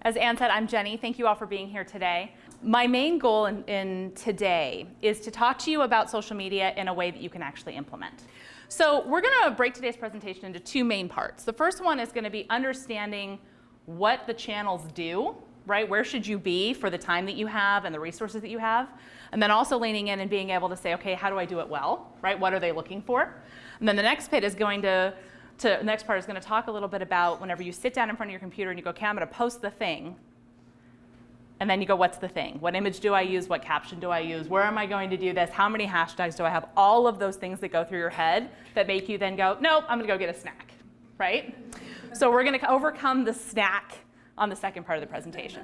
As Anne said, I'm Jenny. Thank you all for being here today. My main goal in today is to talk to you about social media in a way that you can actually implement. So we're going to break today's presentation into two main parts. The first one is going to be understanding what the channels do, right? Where should you be for the time that you have and the resources that you have? And then also leaning in and being able to say, okay, how do I do it well, right? What are they looking for? And then the next bit is going to the next part is going to talk a little bit about whenever you sit down in front of your computer and you go, okay, I'm going to post the thing. And then you go, what's the thing? What image do I use? What caption do I use? Where am I going to do this? How many hashtags do I have? All of those things that go through your head that make you then go, nope, I'm going to go get a snack, right? So we're going to overcome the snack on the second part of the presentation.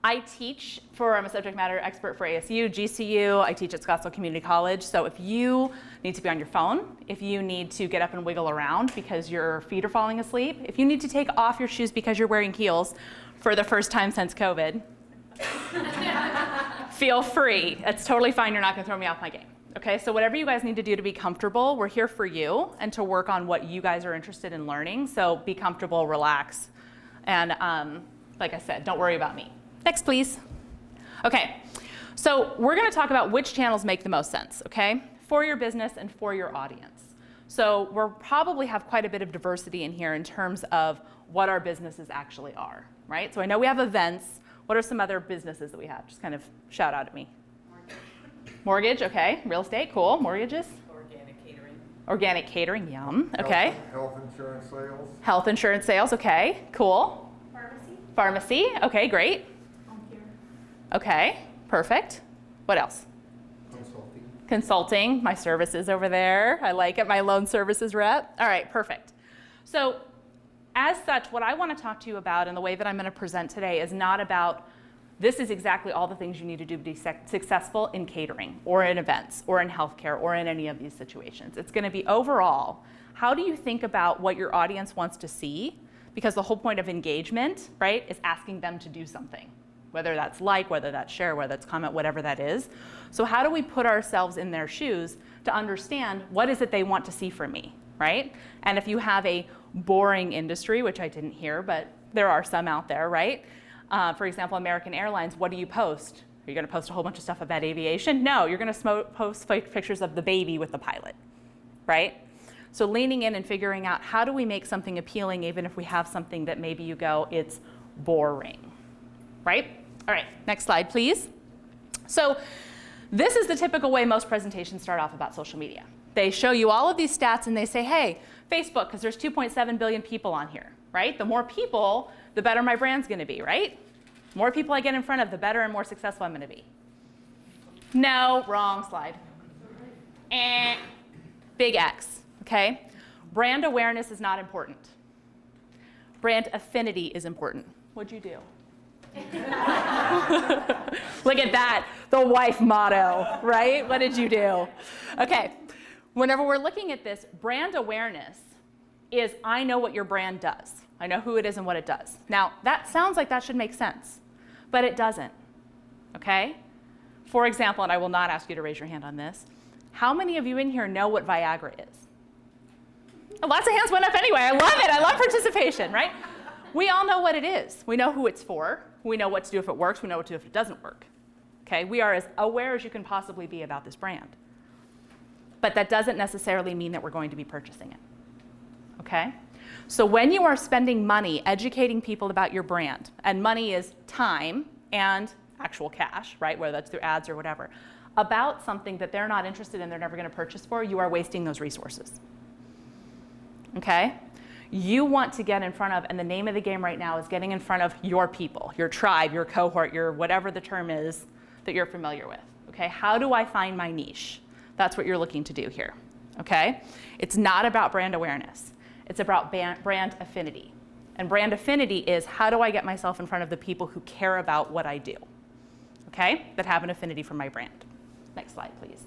I teach I'm a subject matter expert for ASU, GCU. I teach at Scottsdale Community College. So if you need to be on your phone, if you need to get up and wiggle around because your feet are falling asleep, if you need to take off your shoes because you're wearing heels for the first time since COVID, feel free. It's totally fine. You're not going to throw me off my game. Okay, so whatever you guys need to do to be comfortable, we're here for you and to work on what you guys are interested in learning. So be comfortable, relax, and like I said, don't worry about me. Next, please. Okay, so we're going to talk about which channels make the most sense, okay, for your business and for your audience. So we'll probably have quite a bit of diversity in here in terms of what our businesses actually are, right? So I know we have events. What are some other businesses that we have? Just kind of shout out at me. Mortgage, okay. Real estate, cool. Mortgages. Organic catering. Organic catering, yum. Okay. Health insurance sales. Health insurance sales, okay, cool. Pharmacy. Pharmacy, okay, great. Home care. Okay, perfect. What else? Consulting. Consulting, my services over there. I like it, my loan services rep. All right, perfect. So as such, what I want to talk to you about and the way that I'm going to present today is not about this is exactly all the things you need to do to be successful in catering or in events or in healthcare or in any of these situations. It's going to be overall, how do you think about what your audience wants to see? Because the whole point of engagement, right, is asking them to do something, whether that's like, whether that's share, whether that's comment, whatever that is. So how do we put ourselves in their shoes to understand what is it they want to see from me, right? And if you have a boring industry, which I didn't hear, but there are some out there, right? For example, American Airlines, what do you post? Are you going to post a whole bunch of stuff about aviation? No, you're going to post pictures of the baby with the pilot, right? So leaning in and figuring out how do we make something appealing even if we have something that maybe you go, it's boring, right? All right, next slide, please. So this is the typical way most presentations start off about social media. They show you all of these stats and they say, hey, Facebook, because there's 2.7 billion people on here, right? The more people, the better my brand's going to be, right? The more people I get in front of, the better and more successful I'm going to be. No, wrong slide. Big X, okay? Brand awareness is not important. Brand affinity is important. What'd you do? Look at that, the wife motto, right? What did you do? Okay, whenever we're looking at this, brand awareness is I know what your brand does. I know who it is and what it does. Now, that sounds like that should make sense, but it doesn't, okay? For example, and I will not ask you to raise your hand on this, how many of you in here know what Viagra is? Oh, lots of hands went up anyway. I love it. I love participation, right? We all know what it is. We know who it's for. We know what to do if it works. We know what to do if it doesn't work, okay? We are as aware as you can possibly be about this brand. But that doesn't necessarily mean that we're going to be purchasing it, okay? So when you are spending money educating people about your brand, and money is time and actual cash, right, whether that's through ads or whatever, about something that they're not interested in, they're never going to purchase for, you are wasting those resources, okay? You want to get in front of, and the name of the game right now is getting in front of your people, your tribe, your cohort, your whatever the term is that you're familiar with, okay? How do I find my niche? That's what you're looking to do here, okay? It's not about brand awareness. It's about brand affinity. And brand affinity is how do I get myself in front of the people who care about what I do, okay? That have an affinity for my brand. Next slide, please.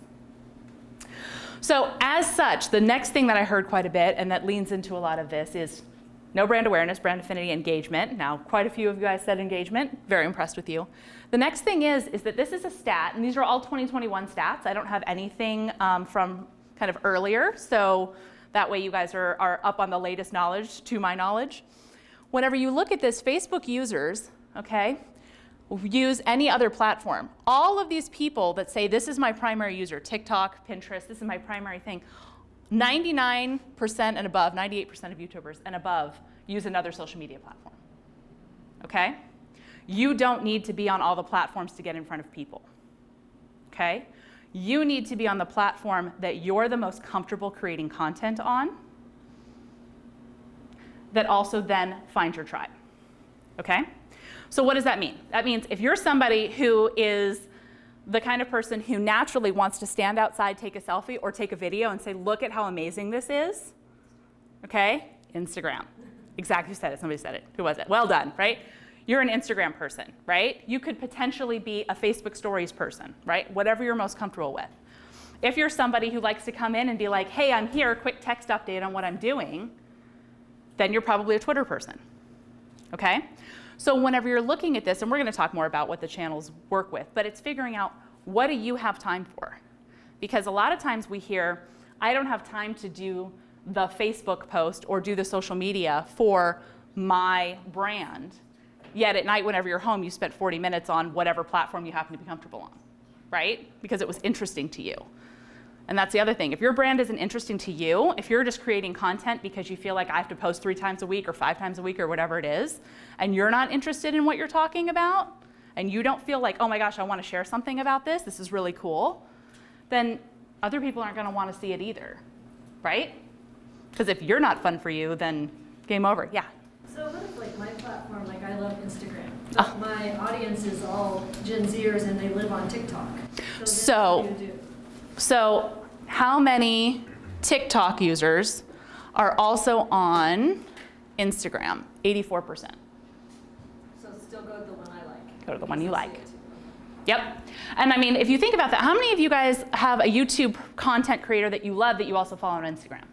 So as such, the next thing that I heard quite a bit, and that leans into a lot of this, is no brand awareness, brand affinity, engagement. Now, quite a few of you guys said engagement. Very impressed with you. The next thing is that this is a stat, and these are all 2021 stats. I don't have anything from kind of earlier, so that way you guys are up on the latest knowledge, to my knowledge. whenever you look at this, Facebook users, okay, use any other platform. All of these people that say, this is my primary user, TikTok, Pinterest, this is my primary thing, 99% and above, 98% of YouTubers and above use another social media platform, okay? You don't need to be on all the platforms to get in front of people, okay? You need to be on the platform that you're the most comfortable creating content on, that also then finds your tribe, okay? So what does that mean? That means if you're somebody who is the kind of person who naturally wants to stand outside, take a selfie, or take a video and say, look at how amazing this is, okay? Instagram. Exactly who said it? Somebody said it. Who was it? Well done, right? You're an Instagram person, right? You could potentially be a Facebook Stories person, right? Whatever you're most comfortable with. If you're somebody who likes to come in and be like, hey, I'm here, quick text update on what I'm doing, then you're probably a Twitter person, okay? So whenever you're looking at this, and we're going to talk more about what the channels work with, but it's figuring out, what do you have time for? Because a lot of times we hear, I don't have time to do the Facebook post or do the social media for my brand. Yet at night, whenever you're home, you spent 40 minutes on whatever platform you happen to be comfortable on, right? Because it was interesting to you. And that's the other thing. If your brand isn't interesting to you, if you're just creating content because you feel like I have to post 3 times a week or 5 times a week or whatever it is, and you're not interested in what you're talking about, and you don't feel like, oh my gosh, I want to share something about this, this is really cool, then other people aren't going to want to see it either, right? Because if you're not fun for you, then game over. Yeah? So what if, like, my platform, like, I love Instagram, but my audience is all Gen Zers and they live on TikTok. So what do you do? So how many TikTok users are also on Instagram? 84%. So still go to the one I like. Go to the one you like. Yep. And I mean, if you think about that, how many of you guys have a YouTube content creator that you love that you also follow on Instagram?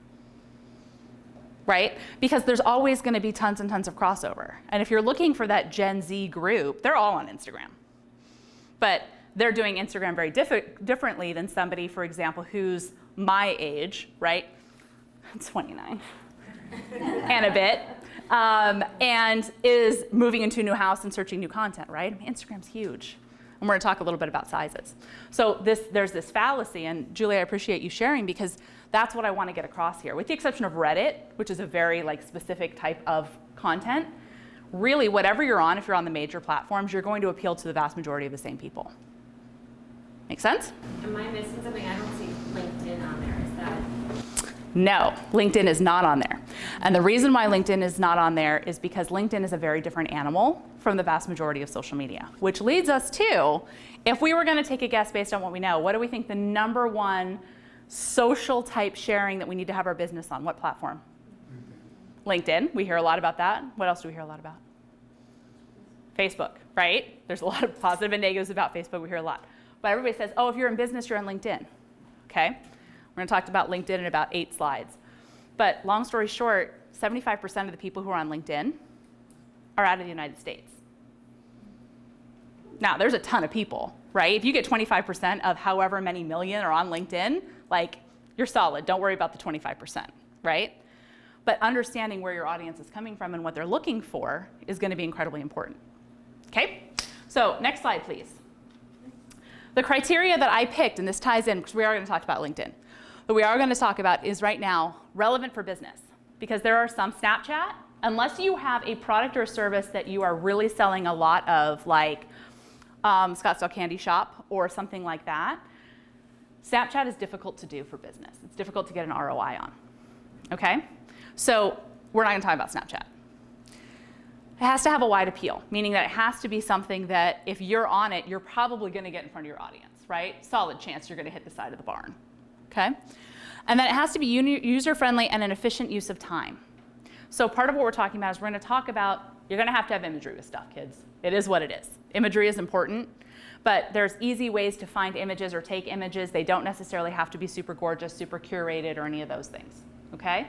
Right? Because there's always going to be tons and tons of crossover. And if you're looking for that Gen Z group, they're all on Instagram. But they're doing Instagram very differently than somebody, for example, who's my age, right? 29 and a bit, and is moving into a new house and searching new content, right? I mean, Instagram's huge. And we're going to talk a little bit about sizes. So there's this fallacy, and Julie, I appreciate you sharing, because that's what I want to get across here. With the exception of Reddit, which is a very specific type of content, really whatever you're on, if you're on the major platforms, you're going to appeal to the vast majority of the same people. Make sense? Am I missing something? I don't see LinkedIn on there. Is that? No, LinkedIn is not on there. And the reason why LinkedIn is not on there is because LinkedIn is a very different animal from the vast majority of social media, which leads us to, if we were going to take a guess based on what we know, what do we think the number one social type sharing that we need to have our business on? What platform? LinkedIn. We hear a lot about that. What else do we hear a lot about? Facebook, right? There's a lot of positive and negatives about Facebook. We hear a lot. But everybody says, oh, if you're in business, you're on LinkedIn. Okay? We're going to talk about LinkedIn in about 8 slides. But long story short, 75% of the people who are on LinkedIn are out of the United States. Now, there's a ton of people, right? If you get 25% of however many million are on LinkedIn, you're solid. Don't worry about the 25%, right? But understanding where your audience is coming from and what they're looking for is going to be incredibly important. Okay? So next slide, please. The criteria that I picked, and this ties in because we are going to talk about LinkedIn, but we are going to talk about is right now relevant for business. Because there are some Snapchat, unless you have a product or service that you are really selling a lot of, like Scottsdale Candy Shop or something like that, Snapchat is difficult to do for business. It's difficult to get an ROI on. Okay? So we're not going to talk about Snapchat. It has to have a wide appeal, meaning that it has to be something that if you're on it, you're probably going to get in front of your audience, right? Solid chance you're going to hit the side of the barn, okay? And then it has to be user-friendly and an efficient use of time. So part of what we're talking about is we're going to talk about, you're going to have imagery with stuff, kids. It is what it is. Imagery is important, but there's easy ways to find images or take images. They don't necessarily have to be super gorgeous, super curated, or any of those things, okay?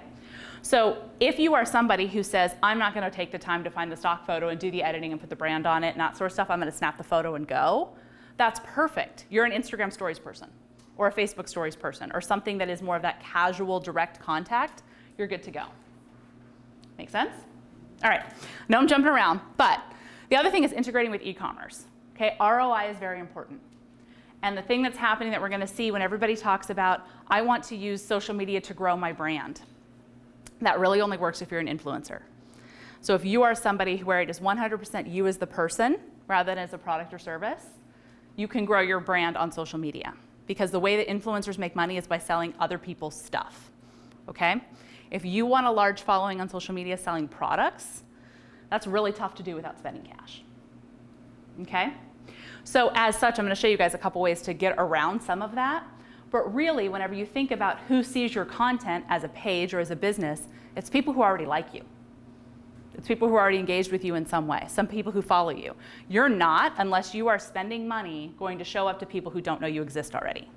So if you are somebody who says, I'm not going to take the time to find the stock photo and do the editing and put the brand on it and that sort of stuff, I'm going to snap the photo and go, that's perfect. You're an Instagram stories person or a Facebook stories person or something that is more of that casual direct contact, you're good to go. Make sense? All right, now I'm jumping around, but the other thing is integrating with e-commerce. Okay, ROI is very important. And the thing that's happening that we're going to see when everybody talks about, I want to use social media to grow my brand, that really only works if you're an influencer. So if you are somebody where it is 100% you as the person rather than as a product or service, you can grow your brand on social media. Because the way that influencers make money is by selling other people's stuff. Okay? If you want a large following on social media selling products, that's really tough to do without spending cash. Okay? So as such, I'm going to show you guys a couple ways to get around some of that. But really, whenever you think about who sees your content as a page or as a business, it's people who already like you. It's people who are already engaged with you in some way, some people who follow you. You're not, unless you are spending money, going to show up to people who don't know you exist already.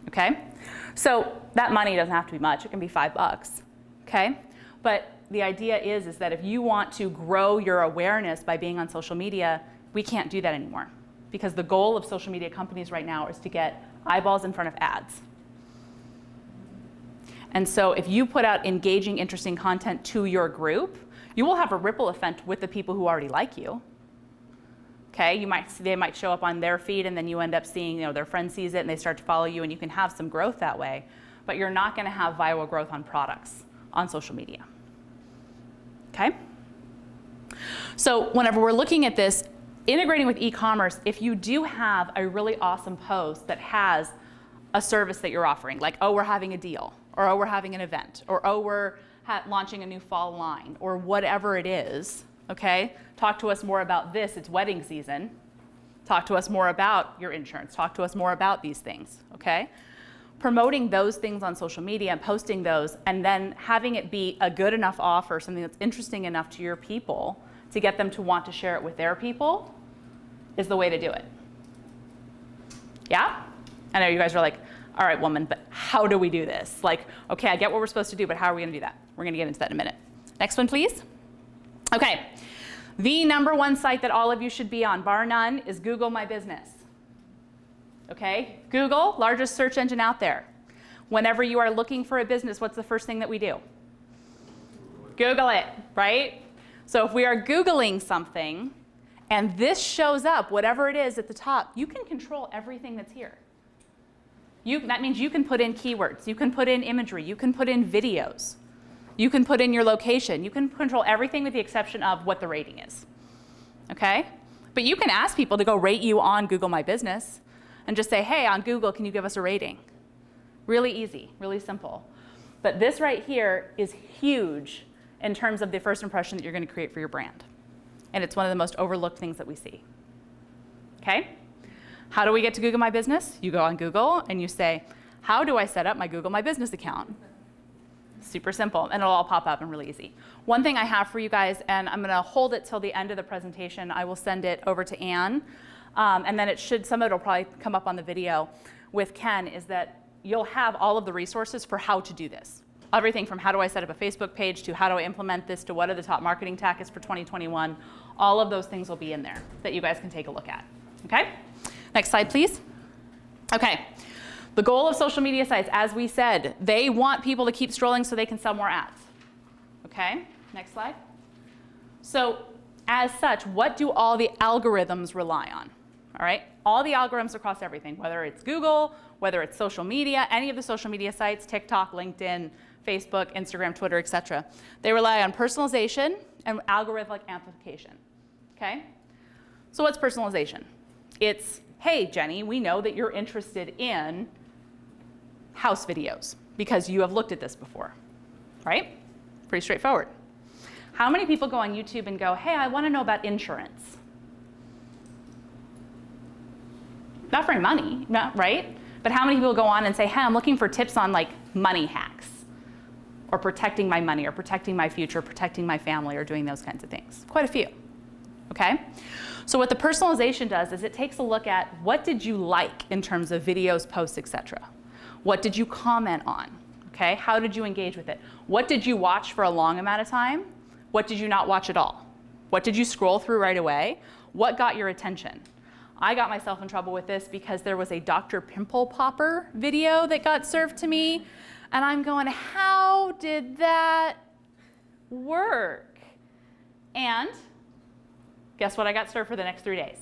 Okay? So that money doesn't have to be much. It can be $5. Okay? But the idea is that if you want to grow your awareness by being on social media, we can't do that anymore. Because the goal of social media companies right now is to get eyeballs in front of ads. And so if you put out engaging, interesting content to your group, you will have a ripple effect with the people who already like you. Okay, they might show up on their feed, and then you end up seeing, their friend sees it and they start to follow you, and you can have some growth that way. But you're not going to have viral growth on products on social media. Okay? So whenever we're looking at this, integrating with e-commerce, if you do have a really awesome post that has a service that you're offering, like, oh, we're having a deal, or oh, we're having an event, or oh, we're launching a new fall line, or whatever it is, okay? Talk to us more about this. It's wedding season. Talk to us more about your insurance. Talk to us more about these things, okay? Promoting those things on social media and posting those, and then having it be a good enough offer, something that's interesting enough to your people to get them to want to share it with their people, is the way to do it. Yeah? I know you guys are like, all right, woman, but how do we do this? Like, okay, I get what we're supposed to do, but how are we going to do that? We're going to get into that in a minute. Next one, please. Okay. The #1 site that all of you should be on, bar none, is Google My Business. Okay? Google, largest search engine out there. Whenever you are looking for a business, what's the first thing that we do? Google it, right? So if we are Googling something, and this shows up, whatever it is at the top, you can control everything that's here. That means you can put in keywords, you can put in imagery, you can put in videos, you can put in your location, you can control everything with the exception of what the rating is. Okay? But you can ask people to go rate you on Google My Business and just say, hey, on Google, can you give us a rating? Really easy, really simple. But this right here is huge in terms of the first impression that you're going to create for your brand. And it's one of the most overlooked things that we see. Okay? How do we get to Google My Business? You go on Google and you say, how do I set up my Google My Business account? Super simple, and it'll all pop up and really easy. One thing I have for you guys, and I'm going to hold it till the end of the presentation. I will send it over to Anne, and then some of it will probably come up on the video with Ken, is that you'll have all of the resources for how to do this. Everything from how do I set up a Facebook page to how do I implement this to what are the top marketing tactics for 2021. All of those things will be in there that you guys can take a look at. Okay? Next slide, please. Okay. The goal of social media sites, as we said, they want people to keep scrolling so they can sell more ads. Okay? Next slide. So as such, what do all the algorithms rely on? All right? All the algorithms across everything, whether it's Google, whether it's social media, any of the social media sites, TikTok, LinkedIn, Facebook, Instagram, Twitter, etc. They rely on personalization and algorithmic amplification. Okay? So what's personalization? It's, hey, Jenny, we know that you're interested in house videos because you have looked at this before, right? Pretty straightforward. How many people go on YouTube and go, hey, I want to know about insurance? Not for money, right? But how many people go on and say, hey, I'm looking for tips on like money hacks or protecting my money or protecting my future, protecting my family, or doing those kinds of things? Quite a few, okay? So what the personalization does is it takes a look at what did you like in terms of videos, posts, etc. What did you comment on? Okay, how did you engage with it? What did you watch for a long amount of time? What did you not watch at all? What did you scroll through right away? What got your attention? I got myself in trouble with this because there was a Dr. Pimple Popper video that got served to me, and I'm going, how did that work. And guess what I got served for the next 3 days?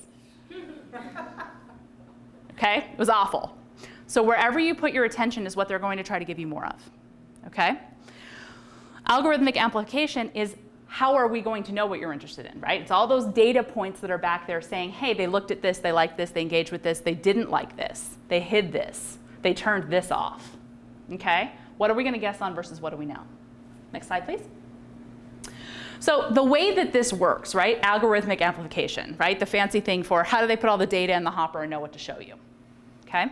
Okay, it was awful. So wherever you put your attention is what they're going to try to give you more of, okay? Algorithmic amplification is how are we going to know what you're interested in, right? It's all those data points that are back there saying, hey, they looked at this, they liked this, they engaged with this, they didn't like this, they hid this, they turned this off, okay? What are we going to guess on versus what do we know? Next slide, please. So the way that this works, right, algorithmic amplification, right, the fancy thing for how do they put all the data in the hopper and know what to show you, okay,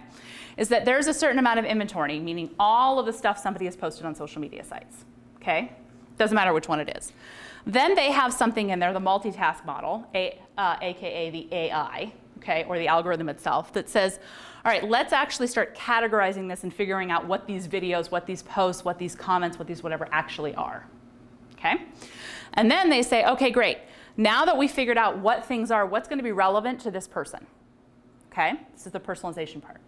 is that there's a certain amount of inventory, meaning all of the stuff somebody has posted on social media sites, okay? Doesn't matter which one it is. Then they have something in there, the multitask model, aka the AI, okay, or the algorithm itself, that says, all right, let's actually start categorizing this and figuring out what these videos, what these posts, what these comments, what these whatever actually are, okay? And then they say, okay, great. Now that we figured out what things are, what's going to be relevant to this person, okay? This is the personalization part.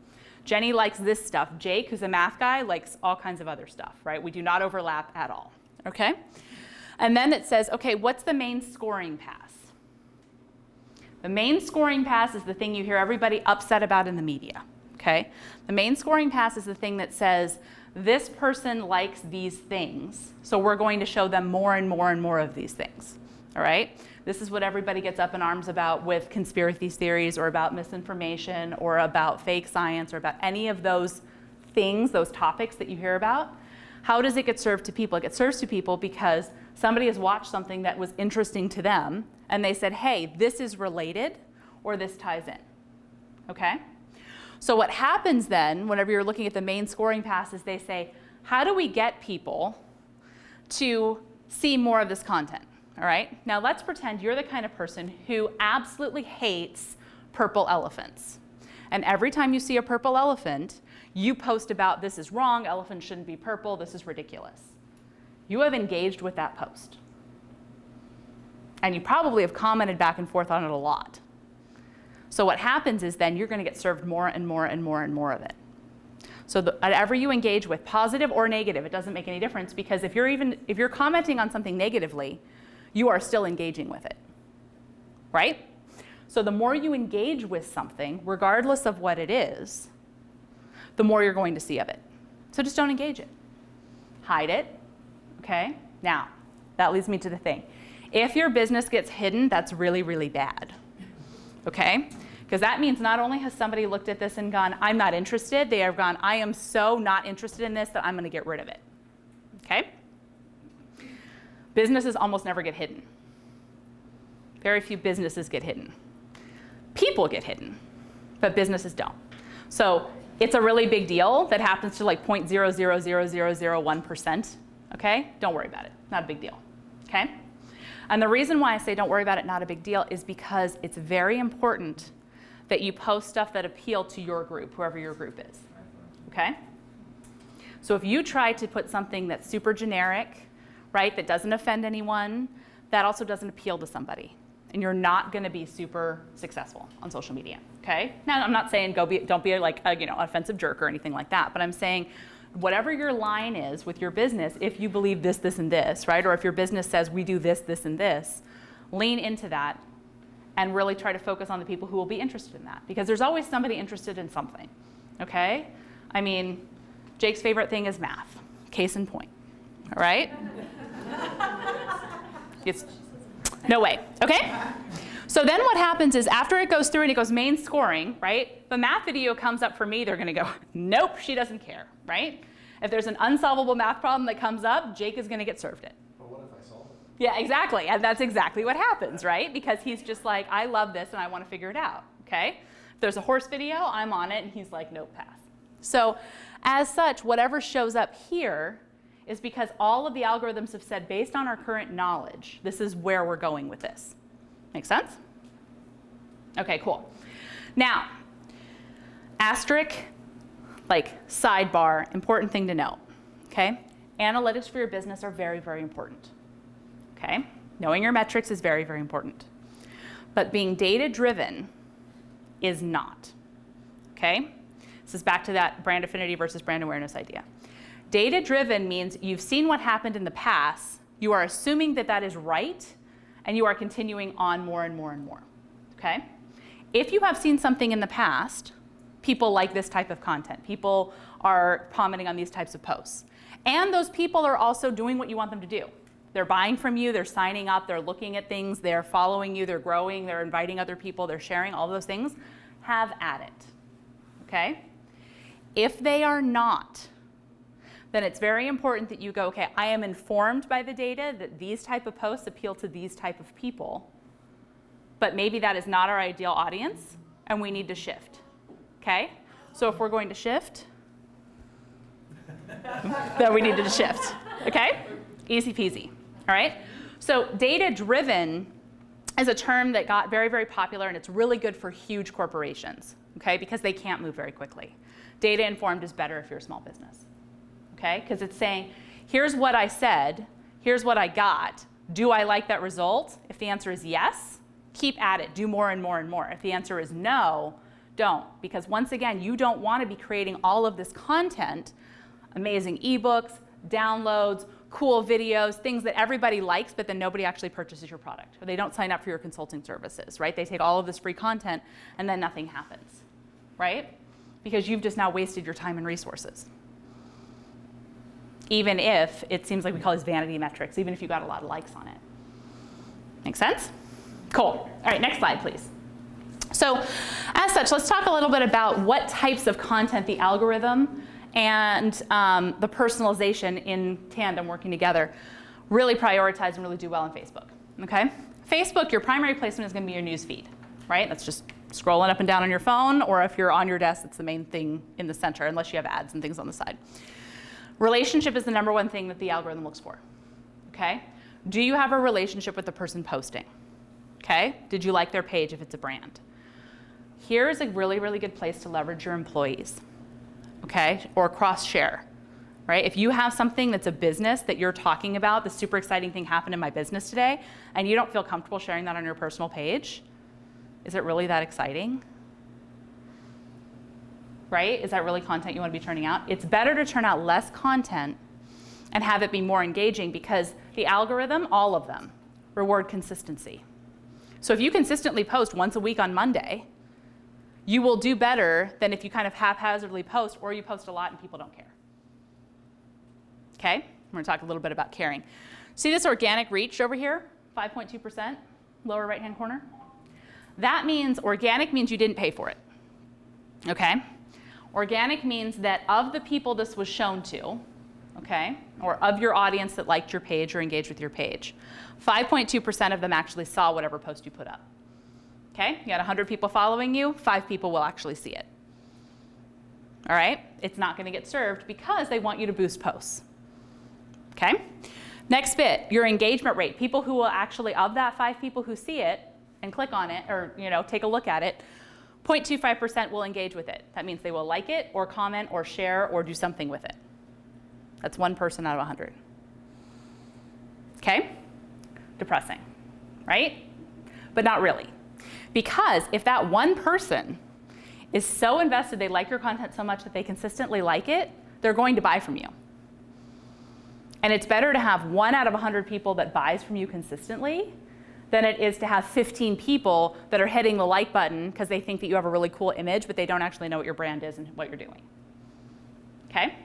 Jenny likes this stuff. Jake, who's a math guy, likes all kinds of other stuff, right? We do not overlap at all, okay? And then it says, okay, what's the main scoring pass? The main scoring pass is the thing you hear everybody upset about in the media, okay? The main scoring pass is the thing that says, this person likes these things, so we're going to show them more and more and more of these things, all right? This is what everybody gets up in arms about with conspiracy theories or about misinformation or about fake science or about any of those things, those topics that you hear about. How does it get served to people? It gets served to people because somebody has watched something that was interesting to them and they said, hey, this is related or this ties in, okay? So what happens then, whenever you're looking at the main scoring pass, is they say, how do we get people to see more of this content, all right? Now let's pretend you're the kind of person who absolutely hates purple elephants. And every time you see a purple elephant, you post about this is wrong, elephants shouldn't be purple, this is ridiculous. You have engaged with that post. And you probably have commented back and forth on it a lot. So what happens is then you're going to get served more and more and more and more of it. So whatever you engage with, positive or negative, it doesn't make any difference because if you're commenting on something negatively, you are still engaging with it, right? So the more you engage with something, regardless of what it is, the more you're going to see of it. So just don't engage it. Hide it, okay? Now, that leads me to the thing. If your business gets hidden, that's really, really bad, okay? Because that means not only has somebody looked at this and gone, I'm not interested, they have gone, I am so not interested in this that I'm going to get rid of it, okay? Businesses almost never get hidden. Very few businesses get hidden. People get hidden, but businesses don't. So it's a really big deal that happens to like 0.000001%, okay? Don't worry about it, not a big deal, okay? And the reason why I say don't worry about it, not a big deal, is because it's very important that you post stuff that appeal to your group, whoever your group is, okay? So if you try to put something that's super generic, right, that doesn't offend anyone, that also doesn't appeal to somebody. And you're not going to be super successful on social media, okay? Now, I'm not saying don't be like a, offensive jerk or anything like that, but I'm saying whatever your line is with your business, if you believe this, this, and this, right, or if your business says we do this, this, and this, lean into that and really try to focus on the people who will be interested in that. Because there's always somebody interested in something, okay? I mean, Jake's favorite thing is math, case in point, all right? No way, okay? So then what happens is after it goes through and it goes main scoring, right? The math video comes up for me, they're gonna go, nope, she doesn't care, right? If there's an unsolvable math problem that comes up, Jake is gonna get served it. But what if I solve it? Yeah, exactly, and that's exactly what happens, right? Because he's just like, I love this and I wanna figure it out, okay? If there's a horse video, I'm on it, and he's like, nope, pass. So as such, whatever shows up here is because all of the algorithms have said, based on our current knowledge, this is where we're going with this. Make sense? Okay, cool. Now, asterisk, like sidebar, important thing to note, okay? Analytics for your business are very, very important, okay? Knowing your metrics is very, very important. But being data-driven is not, okay? This is back to that brand affinity versus brand awareness idea. Data-driven means you've seen what happened in the past, You are assuming that that is right, and you are continuing on more and more and more, okay? If you have seen something in the past, people like this type of content. People are commenting on these types of posts. And those people are also doing what you want them to do. They're buying from you, they're signing up, they're looking at things, they're following you, they're growing, they're inviting other people, they're sharing, all those things. Have at it, okay? If they are not, then it's very important that you go, okay, I am informed by the data that these type of posts appeal to these type of people, but maybe that is not our ideal audience, and we need to shift, okay? So if we're going to shift, then we need to shift, okay? Easy peasy, all right? So data-driven is a term that got very, very popular, and it's really good for huge corporations, okay, because they can't move very quickly. Data-informed is better if you're a small business, okay? Because it's saying, here's what I said, here's what I got. Do I like that result? If the answer is yes, keep at it. Do more and more and more. If the answer is no, don't. Because once again, you don't want to be creating all of this content, amazing ebooks, downloads, cool videos, things that everybody likes, but then nobody actually purchases your product. Or they don't sign up for your consulting services, right? They take all of this free content, and then nothing happens, right? Because you've just now wasted your time and resources. Even if it seems like we call these vanity metrics, even if you got a lot of likes on it. Make sense? Cool. All right, next slide, please. So as such, let's talk a little bit about what types of content the algorithm and the personalization in tandem working together really prioritize and really do well in Facebook, okay? Facebook, your primary placement is going to be your news feed, right? That's just scrolling up and down on your phone, or if you're on your desk, it's the main thing in the center, unless you have ads and things on the side. Relationship is the number one thing that the algorithm looks for, okay? Do you have a relationship with the person posting, okay? Did you like their page if it's a brand? Here's a really, really good place to leverage your employees, okay? Or cross-share, right? If you have something that's a business that you're talking about, the super exciting thing happened in my business today, and you don't feel comfortable sharing that on your personal page, is it really that exciting? Right? Is that really content you want to be turning out? It's better to turn out less content and have it be more engaging, because the algorithm, all of them, reward consistency. So if you consistently post once a week on Monday, you will do better than if you kind of haphazardly post, or you post a lot and people don't care. Okay? We're going to talk a little bit about caring. See this organic reach over here? 5.2%, lower right-hand corner? That means, organic means you didn't pay for it. Okay? Organic means that of the people this was shown to, okay, or of your audience that liked your page or engaged with your page, 5.2% of them actually saw whatever post you put up. Okay? You got 100 people following you, 5 people will actually see it. All right? It's not going to get served because they want you to boost posts. Okay? Next bit, your engagement rate. People who will actually, of that 5 people who see it and click on it, or take a look at it, 0.25% will engage with it. That means they will like it, or comment, or share, or do something with it. That's 1 person out of 100. Okay? Depressing, right? But not really. Because if that 1 person is so invested, they like your content so much that they consistently like it, they're going to buy from you. And it's better to have 1 out of 100 people that buys from you consistently than it is to have 15 people that are hitting the like button because they think that you have a really cool image, but they don't actually know what your brand is and what you're doing. Okay?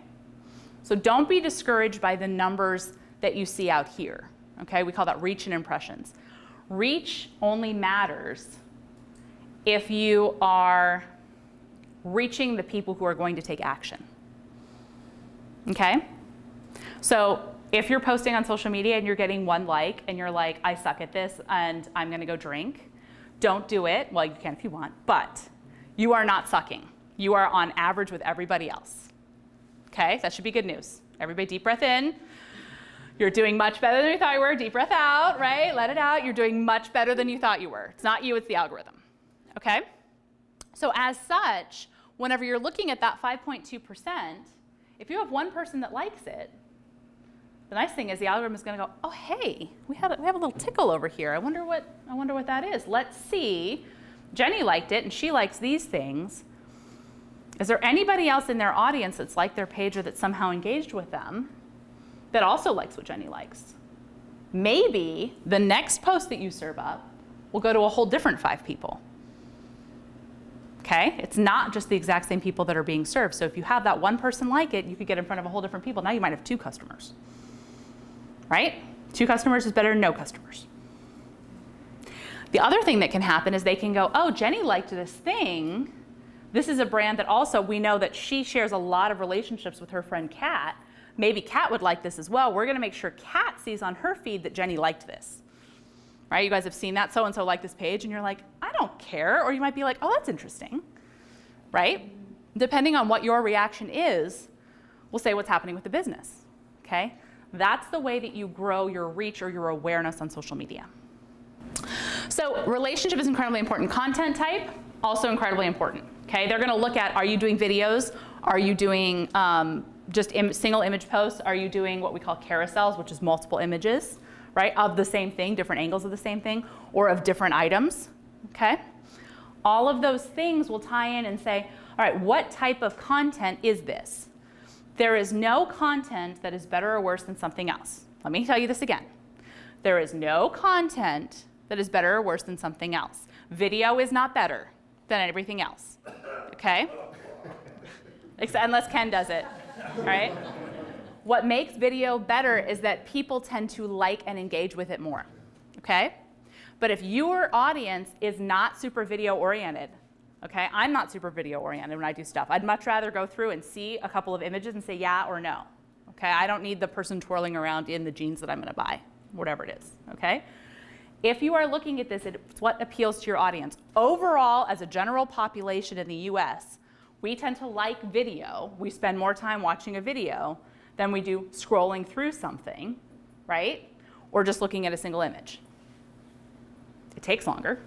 So don't be discouraged by the numbers that you see out here. Okay? We call that reach and impressions. Reach only matters if you are reaching the people who are going to take action. Okay? So if you're posting on social media and you're getting 1 like and you're like, I suck at this and I'm going to go drink, don't do it. Well, you can if you want, but you are not sucking. You are on average with everybody else. Okay? That should be good news. Everybody deep breath in. You're doing much better than you thought you were. Deep breath out, right? Let it out. You're doing much better than you thought you were. It's not you, it's the algorithm. Okay? So as such, whenever you're looking at that 5.2%, if you have 1 person that likes it, the nice thing is the algorithm is going to go, oh, hey, we have a little tickle over here. I wonder what that is. Let's see. Jennie liked it, and she likes these things. Is there anybody else in their audience that's liked their page or that's somehow engaged with them that also likes what Jennie likes? maybe the next post that you serve up will go to a whole different 5 people. Okay? It's not just the exact same people that are being served. So if you have that one person like it, you could get in front of a whole different people. Now you might have 2 customers. Right? 2 customers is better than no customers. The other thing that can happen is they can go, oh, Jennie liked this thing. This is a brand that also, we know that she shares a lot of relationships with her friend Kat. Maybe Kat would like this as well. We're going to make sure Kat sees on her feed that Jennie liked this. Right? You guys have seen that, so-and-so liked this page, and you're like, I don't care. Or you might be like, oh, that's interesting. Right? Depending on what your reaction is, we'll say what's happening with the business. Okay? That's the way that you grow your reach or your awareness on social media. So relationship is incredibly important. Content type, also incredibly important. Okay? They're going to look at, are you doing videos? Are you doing just single image posts? Are you doing what we call carousels, which is multiple images, right, of the same thing, different angles of the same thing, or of different items? Okay? All of those things will tie in and say, all right, what type of content is this? There is no content that is better or worse than something else. Let me tell you this again. There is no content that is better or worse than something else. Video is not better than everything else, okay? Unless Ken does it, right? What makes video better is that people tend to like and engage with it more, okay? But if your audience is not super video oriented, okay? I'm not super video oriented when I do stuff. I'd much rather go through and see a couple of images and say yeah or no, okay? I don't need the person twirling around in the jeans that I'm gonna buy, whatever it is, okay? If you are looking at this, it's what appeals to your audience. Overall, as a general population in the US, we tend to like video. We spend more time watching a video than we do scrolling through something, right? Or just looking at a single image. It takes longer,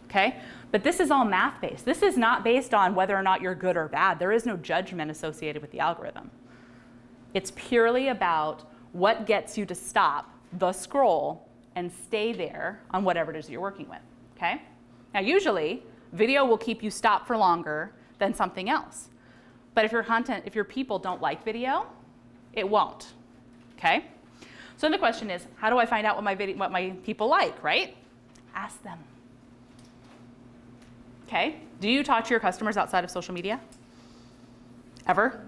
okay? But this is all math-based. This is not based on whether or not you're good or bad. There is no judgment associated with the algorithm. It's purely about what gets you to stop the scroll and stay there on whatever it is you're working with, okay? Now usually, video will keep you stopped for longer than something else. But if your people don't like video, it won't, okay? So then the question is, how do I find out what my people like, right? Ask them. Okay? Do you talk to your customers outside of social media? Ever?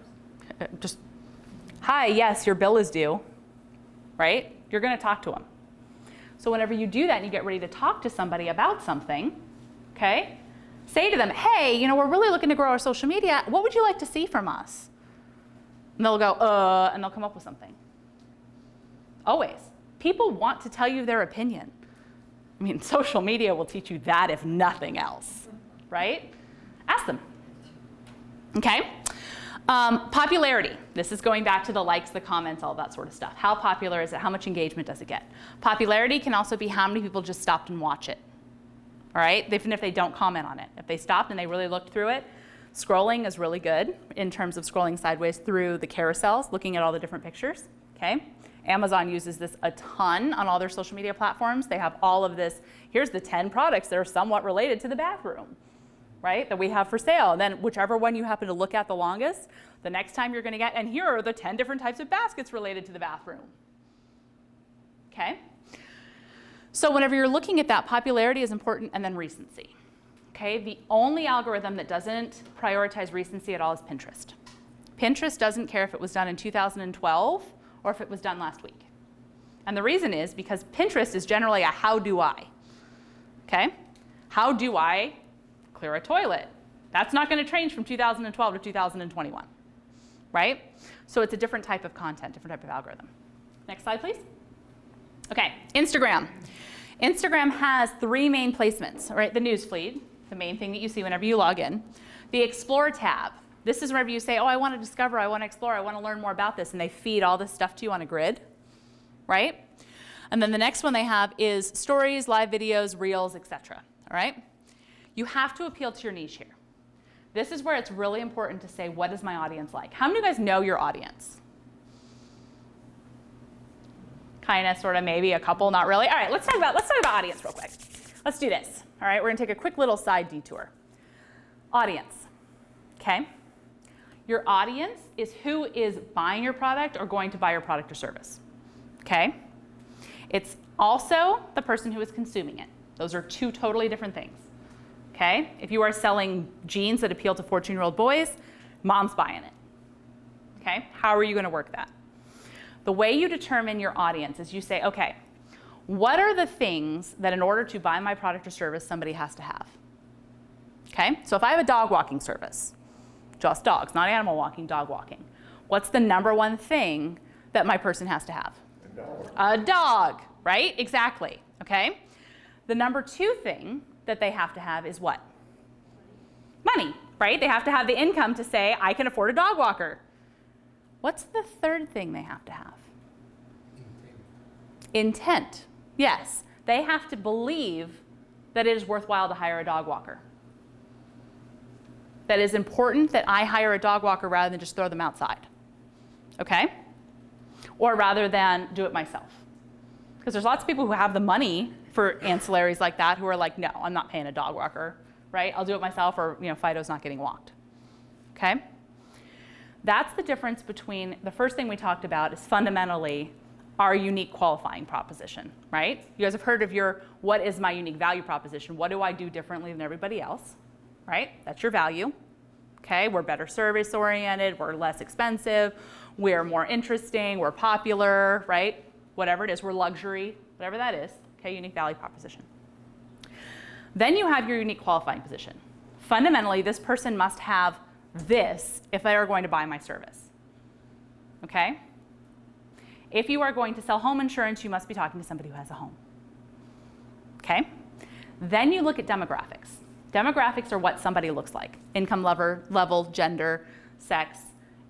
Just, hi, yes, your bill is due, right? You're gonna talk to them. So whenever you do that and you get ready to talk to somebody about something, okay, say to them, hey, we're really looking to grow our social media. What would you like to see from us? And they'll go, and they'll come up with something. Always. People want to tell you their opinion. I mean, social media will teach you that if nothing else, right? Ask them. Okay? Popularity. This is going back to the likes, the comments, all that sort of stuff. How popular is it? How much engagement does it get? Popularity can also be how many people just stopped and watch it. All right? Even if they don't comment on it. If they stopped and they really looked through it, scrolling is really good in terms of scrolling sideways through the carousels, looking at all the different pictures. Okay? Amazon uses this a ton on all their social media platforms. They have all of this. Here's the 10 products that are somewhat related to the bathroom, right, that we have for sale. And then whichever one you happen to look at the longest, the next time you're going to get, and here are the 10 different types of baskets related to the bathroom. Okay? So whenever you're looking at that, popularity is important, and then recency. Okay? The only algorithm that doesn't prioritize recency at all is Pinterest. Pinterest doesn't care if it was done in 2012 or if it was done last week. And the reason is because Pinterest is generally a how do I. Okay? How do I clear a toilet? That's not going to change from 2012 to 2021, right? So it's a different type of content, different type of algorithm. Next slide, please. Okay, Instagram. Instagram has 3 main placements, right? The newsfeed, the main thing that you see whenever you log in. The Explore tab. This is whenever you say, oh, I want to discover, I want to explore, I want to learn more about this, and they feed all this stuff to you on a grid, right? And then the next one they have is stories, live videos, reels, etc. All right? You have to appeal to your niche here. This is where it's really important to say, what is my audience like? How many of you guys know your audience? Kind of, sort of, maybe, a couple, not really. All right, let's talk about audience real quick. Let's do this. All right, we're going to take a quick little side detour. Audience, okay? Your audience is who is buying your product or going to buy your product or service, okay? It's also the person who is consuming it. Those are two totally different things. Okay? If you are selling jeans that appeal to 14-year-old boys, mom's buying it. Okay? How are you going to work that? The way you determine your audience is you say, okay, what are the things that in order to buy my product or service, somebody has to have? Okay? So if I have a dog walking service, just dogs, not animal walking, dog walking, what's the number one thing that my person has to have? A dog. A dog, right? Exactly. Okay? The number two thing that they have to have is what? Money, right? They have to have the income to say, I can afford a dog walker. What's the third thing they have to have? Intent. Yes. They have to believe that it is worthwhile to hire a dog walker. That it is important that I hire a dog walker rather than just throw them outside. Okay? Or rather than do it myself. Because there's lots of people who have the money for ancillaries like that who are like, no, I'm not paying a dog walker, right? I'll do it myself, or Fido's not getting walked. Okay? That's the difference between, the first thing we talked about is fundamentally our unique qualifying proposition, right? You guys have heard of what is my unique value proposition? What do I do differently than everybody else, right? That's your value. Okay, we're better service oriented, we're less expensive, we're more interesting, we're popular, right? Whatever it is, we're luxury, whatever that is, okay, unique value proposition. Then you have your unique qualifying position. Fundamentally, this person must have this if they are going to buy my service, okay? If you are going to sell home insurance, you must be talking to somebody who has a home, okay? Then you look at demographics. Demographics are what somebody looks like. Income level, gender, sex,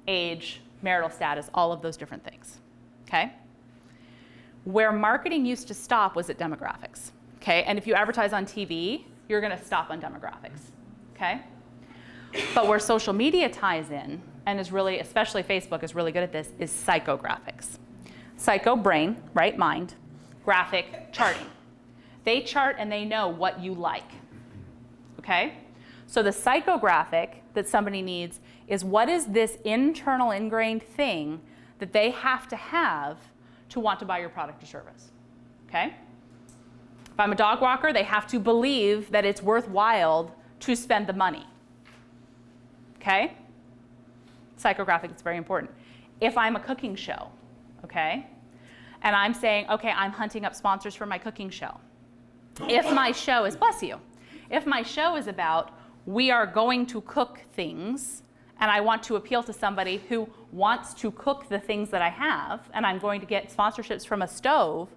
age, marital status, all of those different things, okay? Where marketing used to stop was at demographics, okay? And if you advertise on TV, you're gonna stop on demographics, okay? But where social media ties in, and is really, especially Facebook is really good at this, is psychographics. Psycho, brain, right, mind, graphic, charting. They chart and they know what you like, okay? So the psychographic that somebody needs is what is this internal ingrained thing that they have to want to buy your product or service, okay? If I'm a dog walker, they have to believe that it's worthwhile to spend the money, okay? Psychographic is very important. If I'm a cooking show, okay, and I'm saying, okay, I'm hunting up sponsors for my cooking show. If my show is, bless you, if my show is about we are going to cook things and I want to appeal to somebody who wants to cook the things that I have and I'm going to get sponsorships from a stove,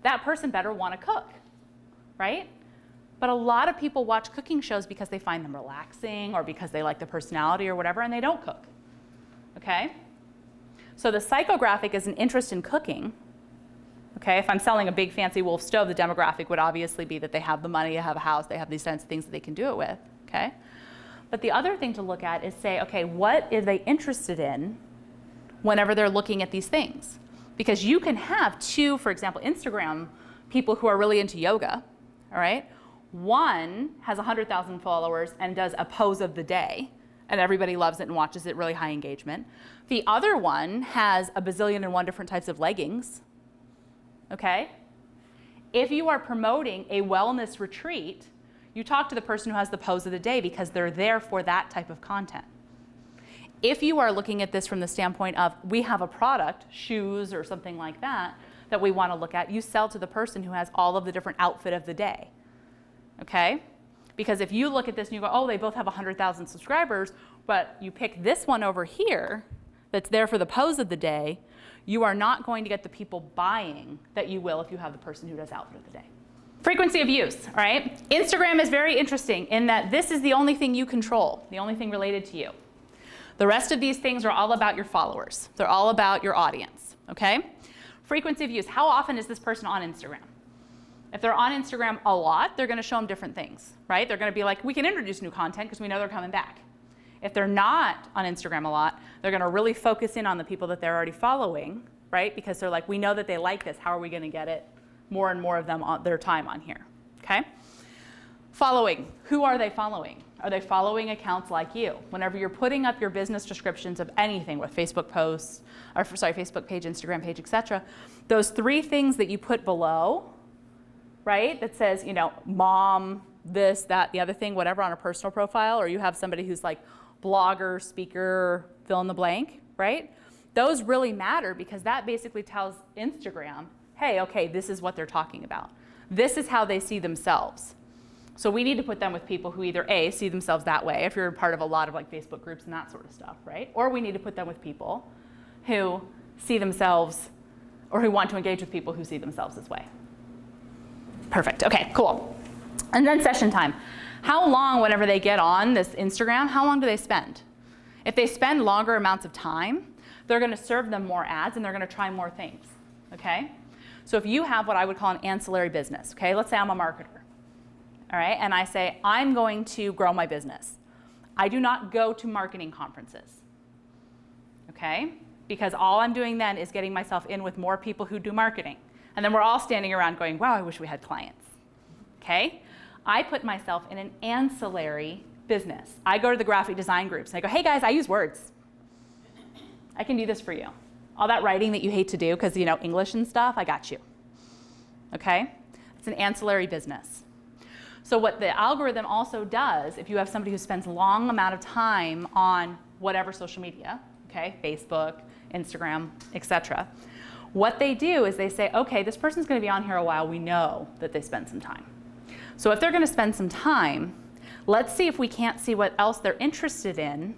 that person better want to cook, right? But a lot of people watch cooking shows because they find them relaxing or because they like the personality or whatever, and they don't cook, okay? So the psychographic is an interest in cooking, okay? If I'm selling a big fancy Wolf stove, the demographic would obviously be that they have the money, they have a house, they have these kinds of things that they can do it with, okay? But the other thing to look at is say, okay, what are they interested in whenever they're looking at these things? Because you can have two, for example, Instagram people who are really into yoga, all right? One has 100,000 followers and does a pose of the day, and everybody loves it and watches it, really high engagement. The other one has a bazillion and one different types of leggings, okay? If you are promoting a wellness retreat, you talk to the person who has the pose of the day because they're there for that type of content. If you are looking at this from the standpoint of we have a product, shoes or something like that, that we want to look at, you sell to the person who has all of the different outfit of the day, okay? Because if you look at this and you go, oh, they both have 100,000 subscribers, but you pick this one over here that's there for the pose of the day, you are not going to get the people buying that you will if you have the person who does outfit of the day. Frequency of use, all right? Instagram is very interesting in that this is the only thing you control, the only thing related to you. The rest of these things are all about your followers. They're all about your audience, okay? Frequency of use, how often is this person on Instagram? If they're on Instagram a lot, they're gonna show them different things, right? They're gonna be like, we can introduce new content because we know they're coming back. If they're not on Instagram a lot, they're gonna really focus in on the people that they're already following, right? Because they're like, we know that they like this, how are we gonna get it? More and more of them on their time on here, okay? Following, who are they following? Are they following accounts like you? Whenever you're putting up your business descriptions of anything with Facebook posts, or Facebook page, Instagram page, etc., those 3 things that you put below, right, that says, you know, mom, this, that, the other thing, whatever, on a personal profile, or you have somebody who's like blogger, speaker, fill in the blank, right? Those really matter because that basically tells Instagram, hey, okay, this is what they're talking about. This is how they see themselves. So we need to put them with people who either A, see themselves that way, if you're part of a lot of like Facebook groups and that sort of stuff, right? Or we need to put them with people who see themselves, or who want to engage with people who see themselves this way. Perfect, okay, cool. And then session time. How long, whenever they get on this Instagram, how long do they spend? If they spend longer amounts of time, they're gonna serve them more ads and they're gonna try more things, okay? So if you have what I would call an ancillary business, okay? Let's say I'm a marketer, all right? And I say, I'm going to grow my business. I do not go to marketing conferences, okay? Because all I'm doing then is getting myself in with more people who do marketing. And then we're all standing around going, wow, I wish we had clients, okay? I put myself in an ancillary business. I go to the graphic design groups and I go, hey guys, I use words. I can do this for you. All that writing that you hate to do because, you know, English and stuff, I got you, okay? It's an ancillary business. So what the algorithm also does, if you have somebody who spends a long amount of time on whatever social media, okay, Facebook, Instagram, etc., what they do is they say, okay, this person's gonna be on here a while, we know that they spend some time. So if they're gonna spend some time, let's see if we can't see what else they're interested in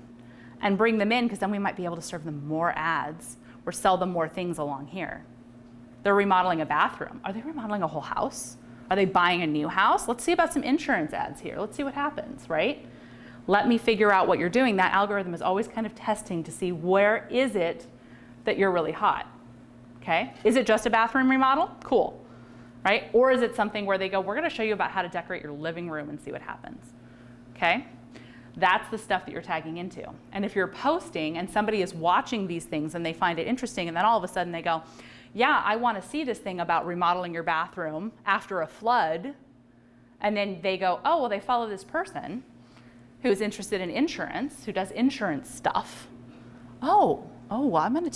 and bring them in, because then we might be able to serve them more ads or sell them more things along here. They're remodeling a bathroom. Are they remodeling a whole house? Are they buying a new house? Let's see about some insurance ads here. Let's see what happens, right? Let me figure out what you're doing. That algorithm is always kind of testing to see where is it that you're really hot, okay? Is it just a bathroom remodel? Cool, right? Or is it something where they go, we're gonna show you about how to decorate your living room and see what happens, okay? That's the stuff that you're tagging into. And if you're posting and somebody is watching these things and they find it interesting and then all of a sudden they go, yeah, I want to see this thing about remodeling your bathroom after a flood. And then they go, oh, well, they follow this person who's interested in insurance, who does insurance stuff. Oh, well, I'm going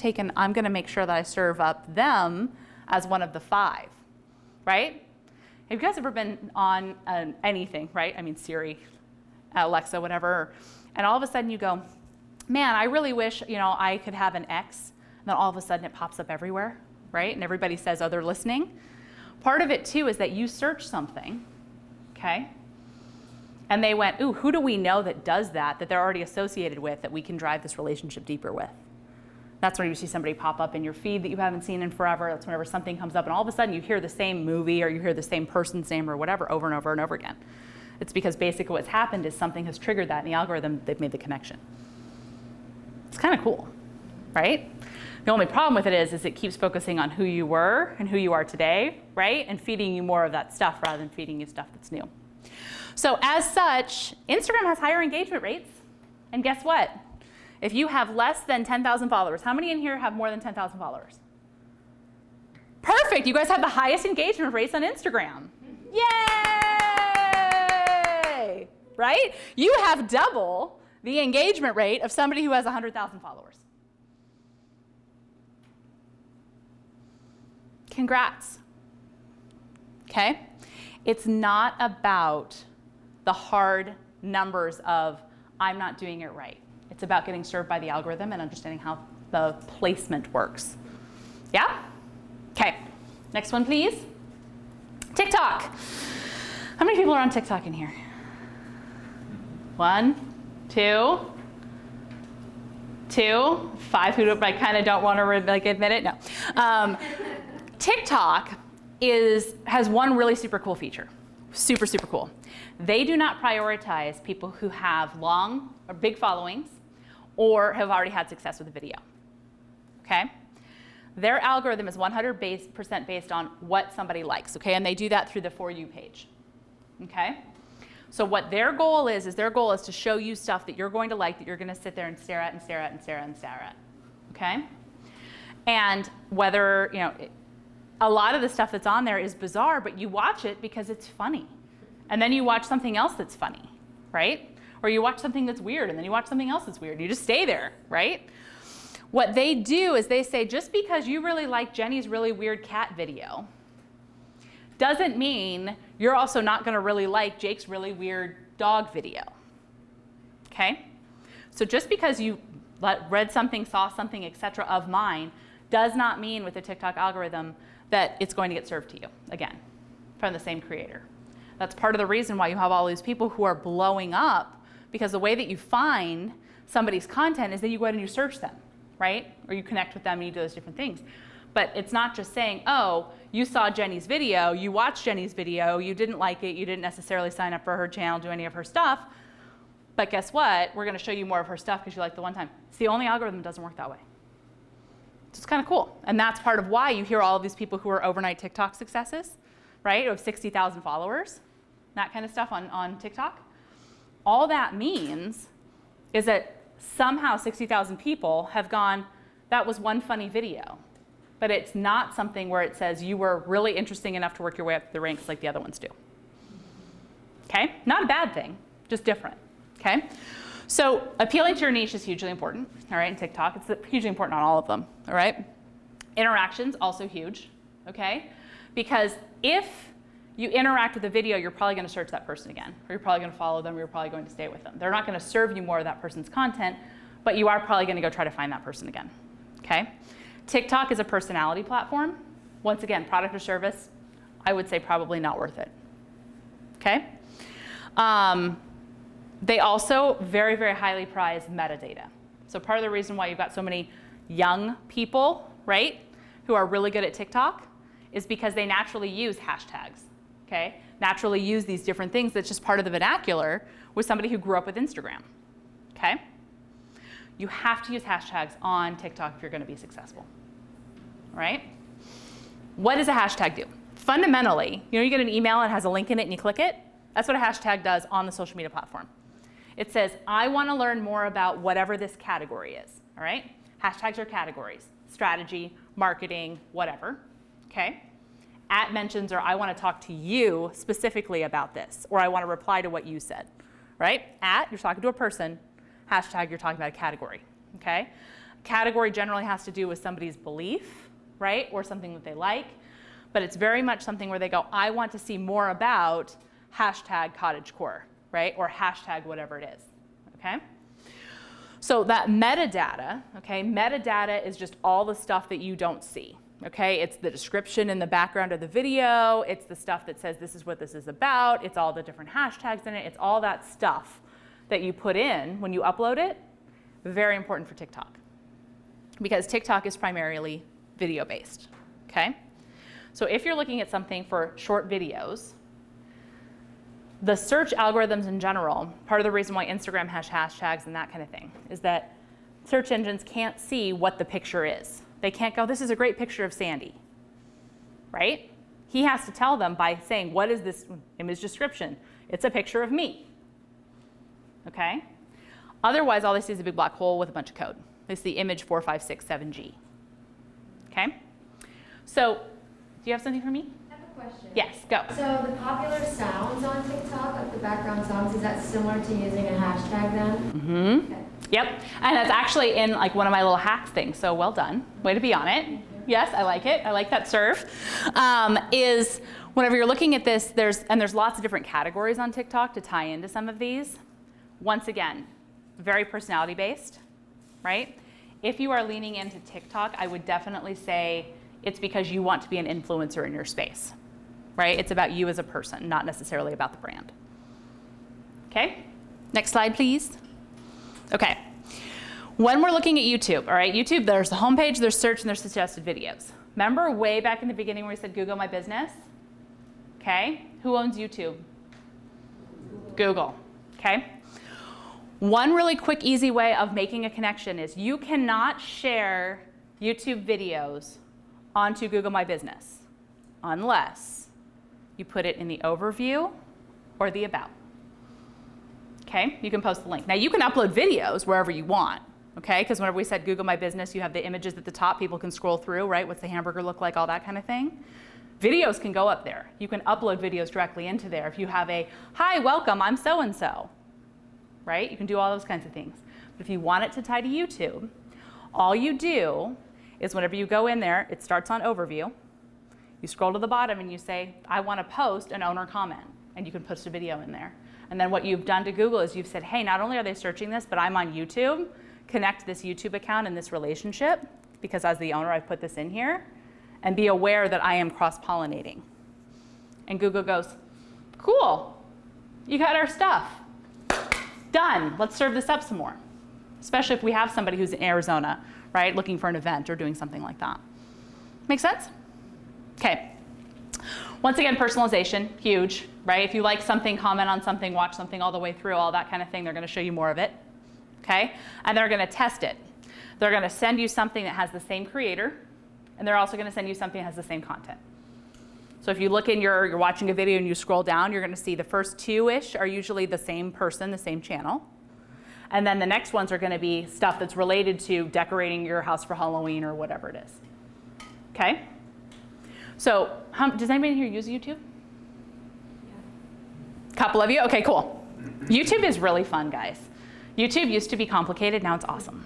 to make sure that I serve up them as one of the 5, right? Have you guys ever been on anything, right? I mean, Siri, Alexa, whatever, and all of a sudden you go, man, I really wish, you know, I could have an X, and then all of a sudden it pops up everywhere, right? And everybody says, oh, they're listening. Part of it too is that you search something, okay? And they went, ooh, who do we know that does that they're already associated with, that we can drive this relationship deeper with? That's when you see somebody pop up in your feed that you haven't seen in forever. That's whenever something comes up and all of a sudden you hear the same movie or you hear the same person's name or whatever over and over and over again. It's because basically what's happened is something has triggered that in the algorithm, they've made the connection. It's kind of cool, right? The only problem with it is it keeps focusing on who you were and who you are today, right? And feeding you more of that stuff rather than feeding you stuff that's new. So as such, Instagram has higher engagement rates. And guess what? If you have less than 10,000 followers, how many in here have more than 10,000 followers? Perfect, you guys have the highest engagement rates on Instagram. Yay! Right? You have double the engagement rate of somebody who has 100,000 followers. Congrats. Okay? It's not about the hard numbers of I'm not doing it right. It's about getting served by the algorithm and understanding how the placement works. Yeah? Okay. Next one, please. TikTok. How many people are on TikTok in here? 1, 2, 5 who I kind of don't want to admit it. No. TikTok has one really super cool feature. Super, super cool. They do not prioritize people who have long or big followings or have already had success with a video. Okay? Their algorithm is 100% based on what somebody likes, okay? And they do that through the For You page. Okay? So what their goal is to show you stuff that you're going to like, that you're going to sit there and stare at and stare at and stare at and stare at. Okay? And whether, you know, a lot of the stuff that's on there is bizarre, but you watch it because it's funny. And then you watch something else that's funny, right? Or you watch something that's weird and then you watch something else that's weird. You just stay there, right? What they do is they say, just because you really like Jenny's really weird cat video doesn't mean you're also not going to really like Jake's really weird dog video. Okay? So just because you read something, saw something, etc. of mine does not mean with the TikTok algorithm that it's going to get served to you, again, from the same creator. That's part of the reason why you have all these people who are blowing up, because the way that you find somebody's content is that you go ahead and you search them, right? Or you connect with them and you do those different things. But it's not just saying, oh, you saw Jenny's video, you watched Jenny's video, you didn't like it, you didn't necessarily sign up for her channel, do any of her stuff, but guess what? We're going to show you more of her stuff because you liked the one time. It's the only algorithm that doesn't work that way. It's kind of cool. And that's part of why you hear all of these people who are overnight TikTok successes, right? Who have 60,000 followers, that kind of stuff on TikTok. All that means is that somehow 60,000 people have gone, that was one funny video. But it's not something where it says you were really interesting enough to work your way up the ranks like the other ones do. Okay? Not a bad thing, just different. Okay? So appealing to your niche is hugely important, all right, in TikTok. It's hugely important on all of them, all right? Interactions, also huge, okay? Because if you interact with a video, you're probably going to search that person again, or you're probably going to follow them, or you're probably going to stay with them. They're not going to serve you more of that person's content, but you are probably going to go try to find that person again, okay? TikTok is a personality platform. Once again, product or service, I would say probably not worth it, okay? They also very, very highly prize metadata. So part of the reason why you've got so many young people, right, who are really good at TikTok is because they naturally use hashtags, okay? Naturally use these different things that's just part of the vernacular with somebody who grew up with Instagram, okay? You have to use hashtags on TikTok if you're going to be successful, right? What does a hashtag do? Fundamentally, you get an email and it has a link in it and you click it? That's what a hashtag does on the social media platform. It says, I want to learn more about whatever this category is, all right? Hashtags are categories, strategy, marketing, whatever, okay? At mentions or I want to talk to you specifically about this, or I want to reply to what you said, right? At, you're talking to a person. Hashtag, you're talking about a category, okay? Category generally has to do with somebody's belief, right? Or something that they like, but it's very much something where they go, I want to see more about hashtag cottagecore, right? Or hashtag whatever it is, okay? So that metadata, okay? Metadata is just all the stuff that you don't see, okay? It's the description in the background of the video. It's the stuff that says this is what this is about. It's all the different hashtags in it. It's all that stuff that you put in when you upload it. Very important for TikTok because TikTok is primarily video-based, okay? So if you're looking at something for short videos, the search algorithms in general, part of the reason why Instagram has hashtags and that kind of thing, is that search engines can't see what the picture is. They can't go, this is a great picture of Sandy, right? He has to tell them by saying, what is this image description? It's a picture of me, okay? Otherwise, all they see is a big black hole with a bunch of code. They see image 4567G, okay? So, do you have something for me? Question. Yes, go. So the popular sounds on TikTok, like the background songs, is that similar to using a hashtag then? Mm-hmm. Okay. Yep. And that's actually in like one of my little hacks things. So well done. Way to be on it. Yes, I like it. I like that serve. Is whenever you're looking at this, there's lots of different categories on TikTok to tie into some of these. Once again, very personality based, right? If you are leaning into TikTok, I would definitely say it's because you want to be an influencer in your space. Right? It's about you as a person, not necessarily about the brand. Okay? Next slide, please. Okay. When we're looking at YouTube, all right, YouTube, there's the homepage, there's search, and there's suggested videos. Remember way back in the beginning where we said Google My Business? Okay? Who owns YouTube? Google. Okay? One really quick, easy way of making a connection is you cannot share YouTube videos onto Google My Business unless you put it in the overview or the about. Okay, you can post the link. Now you can upload videos wherever you want, okay? Because whenever we said Google My Business, you have the images at the top, people can scroll through, right? What's the hamburger look like, all that kind of thing. Videos can go up there. You can upload videos directly into there. If you have a, hi, welcome, I'm so-and-so. right? You can do all those kinds of things. But if you want it to tie to YouTube, all you do is whenever you go in there, it starts on overview. You scroll to the bottom and you say, I want to post an owner comment, and you can post a video in there. And then what you've done to Google is you've said, hey, not only are they searching this, but I'm on YouTube. Connect this YouTube account and this relationship, because as the owner, I've put this in here, and be aware that I am cross-pollinating. And Google goes, cool, you got our stuff. Done, let's serve this up some more. Especially if we have somebody who's in Arizona, right, looking for an event or doing something like that. Make sense? Okay. Once again, personalization, huge, right? If you like something, comment on something, watch something all the way through, all that kind of thing, they're going to show you more of it, okay? And they're going to test it. They're going to send you something that has the same creator, and they're also going to send you something that has the same content. So if you look in you're watching a video and you scroll down, you're going to see the first two-ish are usually the same person, the same channel. And then the next ones are going to be stuff that's related to decorating your house for Halloween or whatever it is, okay? So does anybody here use YouTube? Yeah. Couple of you? Okay, cool. YouTube is really fun, guys. YouTube used to be complicated, now it's awesome.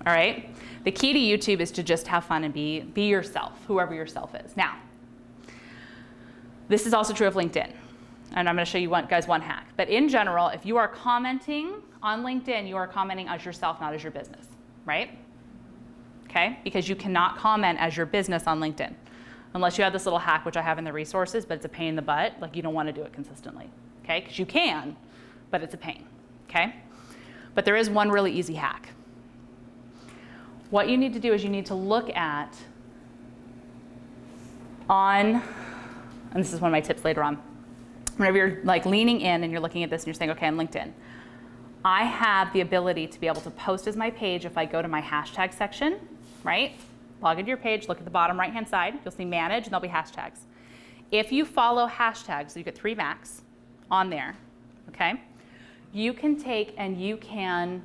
All right? The key to YouTube is to just have fun and be yourself, whoever yourself is. Now, this is also true of LinkedIn. And I'm going to show you guys one hack. But in general, if you are commenting on LinkedIn, you are commenting as yourself, not as your business, right? Okay? Because you cannot comment as your business on LinkedIn. Unless you have this little hack, which I have in the resources, but it's a pain in the butt. Like, you don't want to do it consistently, okay? Because you can, but it's a pain, okay? But there is one really easy hack. What you need to do is you need to look at and this is one of my tips later on, whenever you're like leaning in and you're looking at this and you're saying, okay, on LinkedIn, I have the ability to be able to post as my page if I go to my hashtag section, right? Log into your page, look at the bottom right-hand side, you'll see manage, and there'll be hashtags. If you follow hashtags, so you get 3 max on there, okay? You can take and you can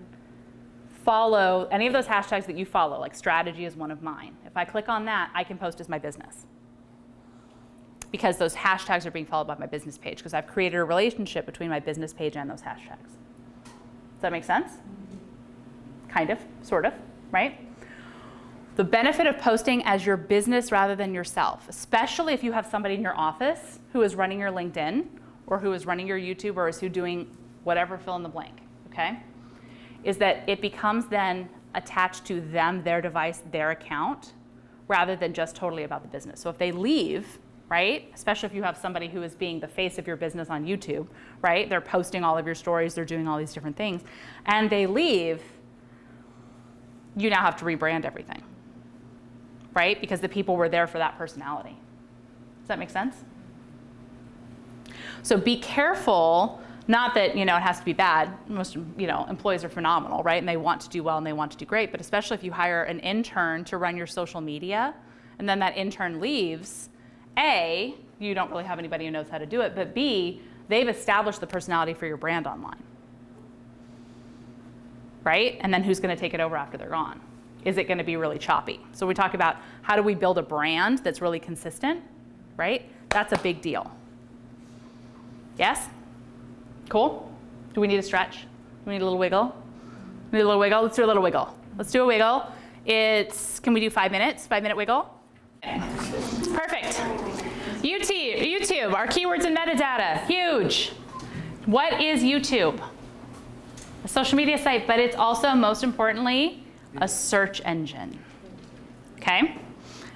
follow any of those hashtags that you follow, like strategy is one of mine. If I click on that, I can post as my business. Because those hashtags are being followed by my business page, because I've created a relationship between my business page and those hashtags. Does that make sense? Kind of, sort of, right? The benefit of posting as your business rather than yourself, especially if you have somebody in your office who is running your LinkedIn or who is running your YouTube or is who doing whatever, fill in the blank, okay? Is that it becomes then attached to them, their device, their account, rather than just totally about the business. So if they leave, right, especially if you have somebody who is being the face of your business on YouTube, right, they're posting all of your stories, they're doing all these different things, and they leave, you now have to rebrand everything, right? Because the people were there for that personality. Does that make sense? So be careful, not that, it has to be bad. Most, employees are phenomenal, right? And they want to do well and they want to do great, but especially if you hire an intern to run your social media and then that intern leaves, A, you don't really have anybody who knows how to do it, but B, they've established the personality for your brand online, right? And then who's going to take it over after they're gone? Is it going to be really choppy? So we talk about how do we build a brand that's really consistent, right? That's a big deal. Yes? Cool? Do we need a stretch? Do we need a little wiggle? We need a little wiggle? Let's do a little wiggle. Let's do a wiggle. Can we do 5 minutes? 5-minute wiggle? Perfect. YouTube, our keywords and metadata, huge. What is YouTube? A social media site, but it's also, most importantly, a search engine, okay?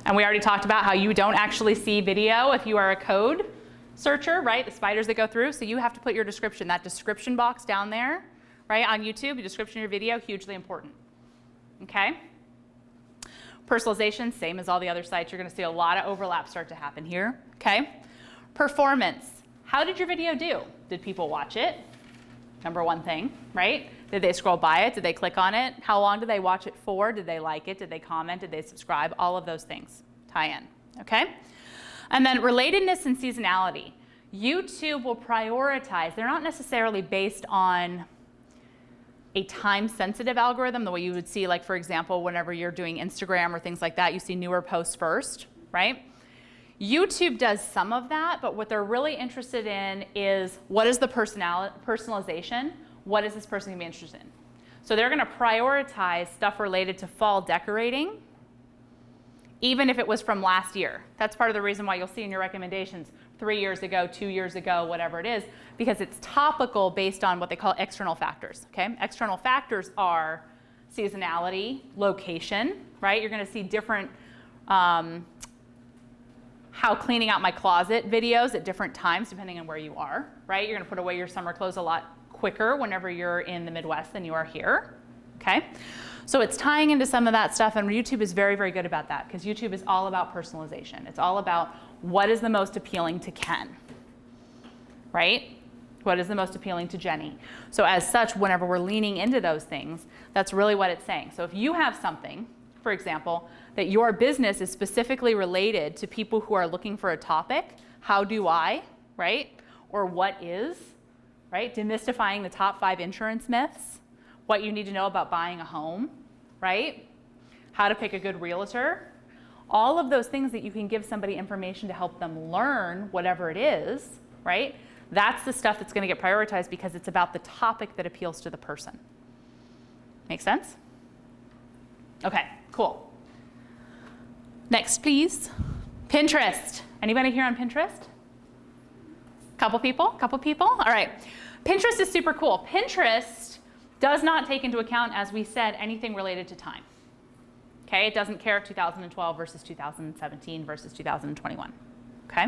And we already talked about how you don't actually see video if you are a code searcher, right? The spiders that go through, so you have to put your description, that description box down there, right, on YouTube, the description of your video, hugely important, okay? Personalization, same as all the other sites. You're going to see a lot of overlap start to happen here, okay? Performance, how did your video do? Did people watch it? Number one thing, right? Did they scroll by it? Did they click on it? How long did they watch it for? Did they like it? Did they comment? Did they subscribe? All of those things tie in, okay? And then relatedness and seasonality. YouTube will prioritize. They're not necessarily based on a time-sensitive algorithm, the way you would see, like, for example, whenever you're doing Instagram or things like that, you see newer posts first, right? YouTube does some of that, but what they're really interested in is what is the personalization? what is this person going to be interested in? So they're going to prioritize stuff related to fall decorating, even if it was from last year. That's part of the reason why you'll see in your recommendations 3 years ago, 2 years ago, whatever it is, because it's topical based on what they call external factors. Okay? External factors are seasonality, location, right? You're going to see different how cleaning out my closet videos at different times depending on where you are, right? You're going to put away your summer clothes a lot quicker whenever you're in the Midwest than you are here, okay? So it's tying into some of that stuff, and YouTube is very, very good about that because YouTube is all about personalization. It's all about what is the most appealing to Ken, right? What is the most appealing to Jenny? So as such, whenever we're leaning into those things, that's really what it's saying. So if you have something, for example, that your business is specifically related to people who are looking for a topic, how do I, right? Or what is, right? Demystifying the top 5 insurance myths, what you need to know about buying a home, right? How to pick a good realtor. All of those things that you can give somebody information to help them learn whatever it is, right? That's the stuff that's going to get prioritized because it's about the topic that appeals to the person. Make sense? Okay, cool. Next, please. Pinterest. Anybody here on Pinterest? Couple people? Couple people? All right. Pinterest is super cool. Pinterest does not take into account, as we said, anything related to time. Okay? It doesn't care 2012 versus 2017 versus 2021. Okay?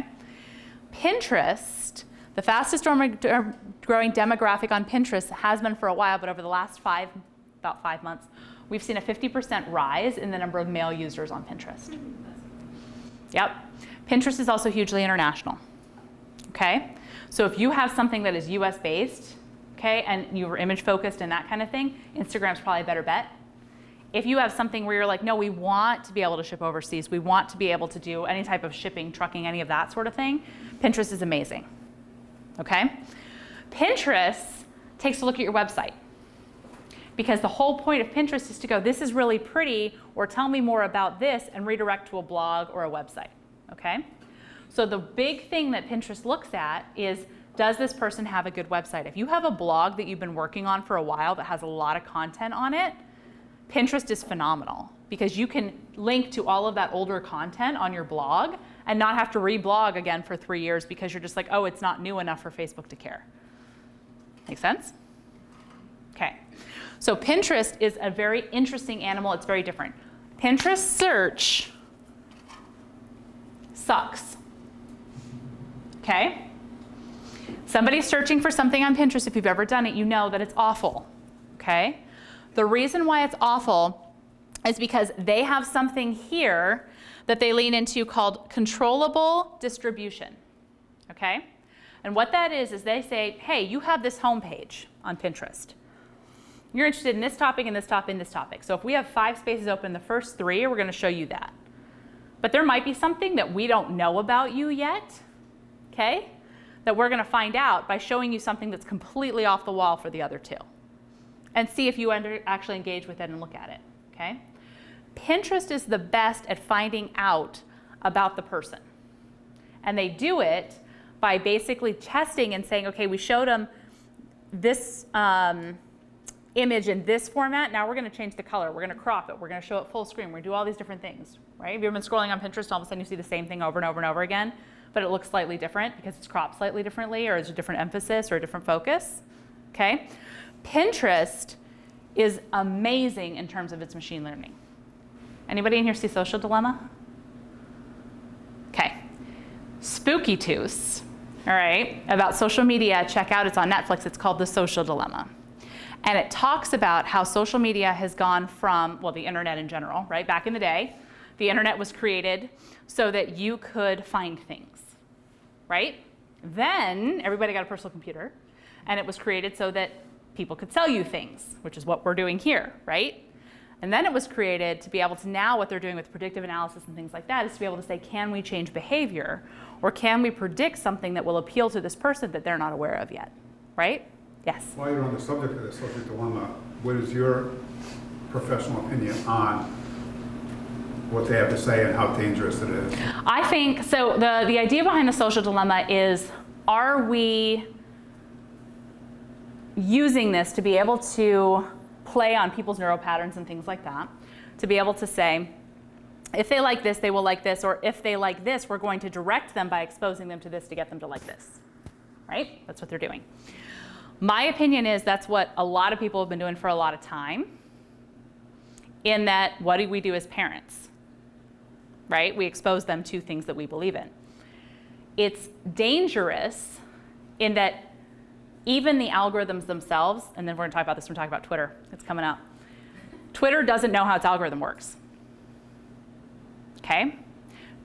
Pinterest, the fastest growing demographic on Pinterest has been for a while, but over the last about 5 months, we've seen a 50% rise in the number of male users on Pinterest. Yep. Pinterest is also hugely international. Okay? So if you have something that is US based, okay, and you were image focused and that kind of thing, Instagram's probably a better bet. If you have something where you're like, no, we want to be able to ship overseas, we want to be able to do any type of shipping, trucking, any of that sort of thing, Pinterest is amazing. Okay? Pinterest takes a look at your website. Because the whole point of Pinterest is to go, this is really pretty, or tell me more about this, and redirect to a blog or a website, okay? So the big thing that Pinterest looks at is, does this person have a good website? If you have a blog that you've been working on for a while that has a lot of content on it, Pinterest is phenomenal because you can link to all of that older content on your blog and not have to reblog again for 3 years because you're just like, oh, it's not new enough for Facebook to care. Make sense? Okay. So Pinterest is a very interesting animal. It's very different. Pinterest search sucks. Okay? Somebody's searching for something on Pinterest. If you've ever done it, you know that it's awful. Okay? The reason why it's awful is because they have something here that they lean into called controllable distribution. Okay? And what that is they say, hey, you have this homepage on Pinterest. You're interested in this topic and this topic and this topic. So if we have 5 spaces open, the first 3, we're going to show you that. But there might be something that we don't know about you yet, okay, that we're going to find out by showing you something that's completely off the wall for the other 2. And see if you actually engage with it and look at it, okay? Pinterest is the best at finding out about the person. And they do it by basically testing and saying, okay, we showed them this image in this format. Now we're going to change the color. We're going to crop it. We're going to show it full screen. We're going to do all these different things, right? Have you ever been scrolling on Pinterest and all of a sudden you see the same thing over and over and over again, but it looks slightly different because it's cropped slightly differently or it's a different emphasis or a different focus, okay? Pinterest is amazing in terms of its machine learning. Anybody in here see Social Dilemma? Okay. Spooky Tooth, all right, about social media. Check out, it's on Netflix. It's called The Social Dilemma. And it talks about how social media has gone from, well, the internet in general, right? Back in the day, the internet was created so that you could find things, right? Then everybody got a personal computer, and it was created so that people could sell you things, which is what we're doing here, right? And then it was created to be able to, now what they're doing with predictive analysis and things like that is to be able to say, can we change behavior? Or can we predict something that will appeal to this person that they're not aware of yet, right? Yes? While you're on the subject of the social dilemma, what is your professional opinion on what they have to say and how dangerous it is? I think, so the idea behind the social dilemma is, are we using this to be able to play on people's neural patterns and things like that, to be able to say, if they like this, they will like this, or if they like this, we're going to direct them by exposing them to this to get them to like this, right? That's what they're doing. My opinion is that's what a lot of people have been doing for a lot of time, in that what do we do as parents, right? We expose them to things that we believe in. It's dangerous in that even the algorithms themselves, and then we're going to talk about this when we talk about Twitter. It's coming up. Twitter doesn't know how its algorithm works. Okay?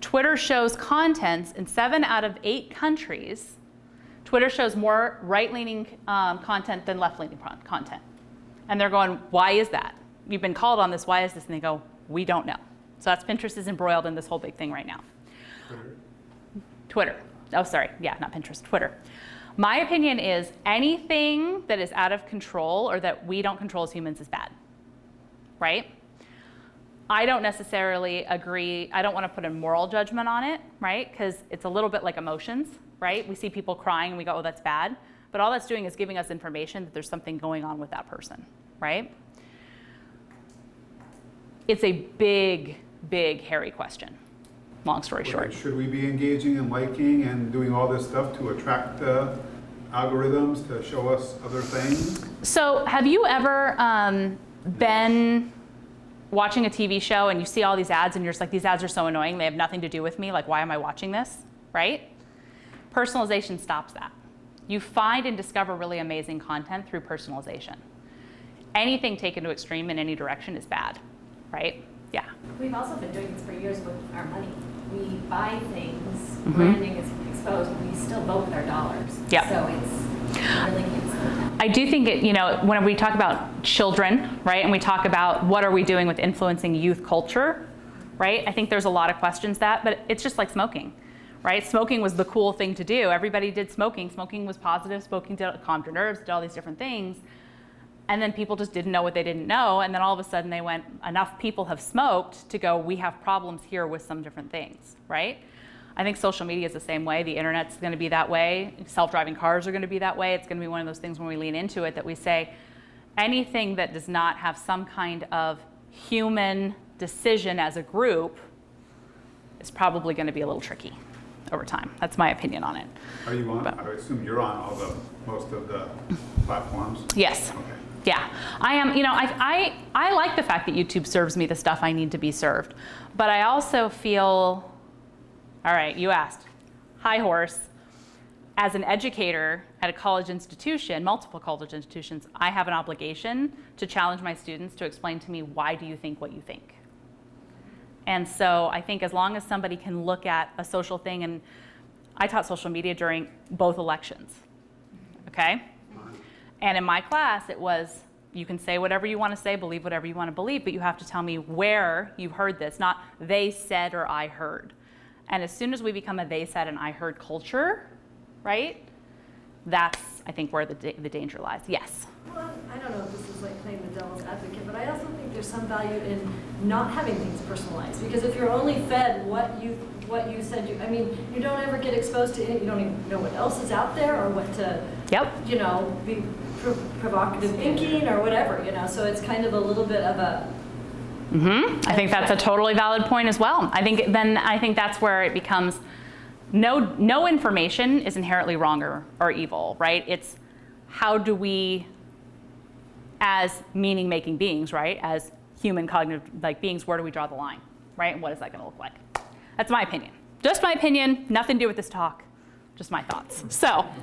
Twitter shows contents in 7 out of 8 countries. Twitter shows more right-leaning content than left-leaning content. And they're going, why is that? You've been called on this, why is this? And they go, we don't know. So that's Pinterest is embroiled in this whole big thing right now. Twitter. Oh, sorry. Yeah, not Pinterest, Twitter. My opinion is anything that is out of control or that we don't control as humans is bad, right? I don't necessarily agree. I don't want to put a moral judgment on it, right? Because it's a little bit like emotions, right? We see people crying and we go, oh, that's bad. But all that's doing is giving us information that there's something going on with that person, right? It's a big, big, hairy question. Long story short. Should we be engaging and liking and doing all this stuff to attract algorithms to show us other things? So have you ever been watching a TV show and you see all these ads and you're just like, these ads are so annoying, they have nothing to do with me, like why am I watching this, right? Personalization stops that. You find and discover really amazing content through personalization. Anything taken to extreme in any direction is bad, right? Yeah. We've also been doing this for years with our money. We buy things, branding is exposed, but we still vote with our dollars. Yep. So it really gets I do think it, you know, when we talk about children, right, and we talk about what are we doing with influencing youth culture, right, I think there's a lot of questions that, but it's just like smoking, right? Smoking was the cool thing to do. Everybody did smoking. Smoking was positive. Smoking calmed your nerves, did all these different things. And then people just didn't know what they didn't know. And then all of a sudden they went, enough people have smoked to go, we have problems here with some different things, right? I think social media is the same way. The internet's going to be that way. Self-driving cars are going to be that way. It's going to be one of those things when we lean into it that we say, anything that does not have some kind of human decision as a group is probably going to be a little tricky over time. That's my opinion on it. Are you on? I assume you're on most of the platforms. Yes. Okay. Yeah, I am. You know, I like the fact that YouTube serves me the stuff I need to be served, but I also feel, all right, you asked, high horse. As an educator at a college institution, multiple college institutions, I have an obligation to challenge my students to explain to me, why do you think what you think? And so I think as long as somebody can look at a social thing, and I taught social media during both elections, okay? And in my class, it was, you can say whatever you want to say, believe whatever you want to believe, but you have to tell me where you heard this, not they said or I heard. And as soon as we become a they said and I heard culture, right, that's, I think, where the danger lies. Yes? Well, I don't know if this is like playing the devil's advocate, but I also think there's some value in not having things personalized. Because if you're only fed what you said, I mean, you don't ever get exposed to it. You don't even know what else is out there or what to, you know, be provocative thinking or whatever, you know. So it's kind of a little bit of a. I think that's a totally valid point as well. I think that's where it becomes, no information is inherently wrong or evil, right? It's how do we, as meaning-making beings, right, as human cognitive beings, where do we draw the line, right? And what is that going to look like? That's my opinion. Just my opinion, nothing to do with this talk, just my thoughts. So, all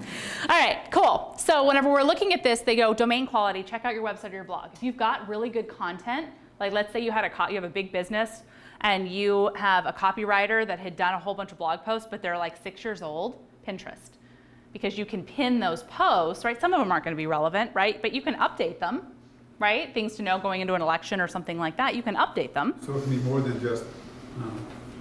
right, cool. So whenever we're looking at this, they go domain quality, check out your website or your blog. If you've got really good content, like let's say you have a big business and you have a copywriter that had done a whole bunch of blog posts, but they're like 6 years old, Pinterest. Because you can pin those posts, right? Some of them aren't going to be relevant, right? But you can update them, right? Things to know going into an election or something like that. You can update them. So it can be more than just,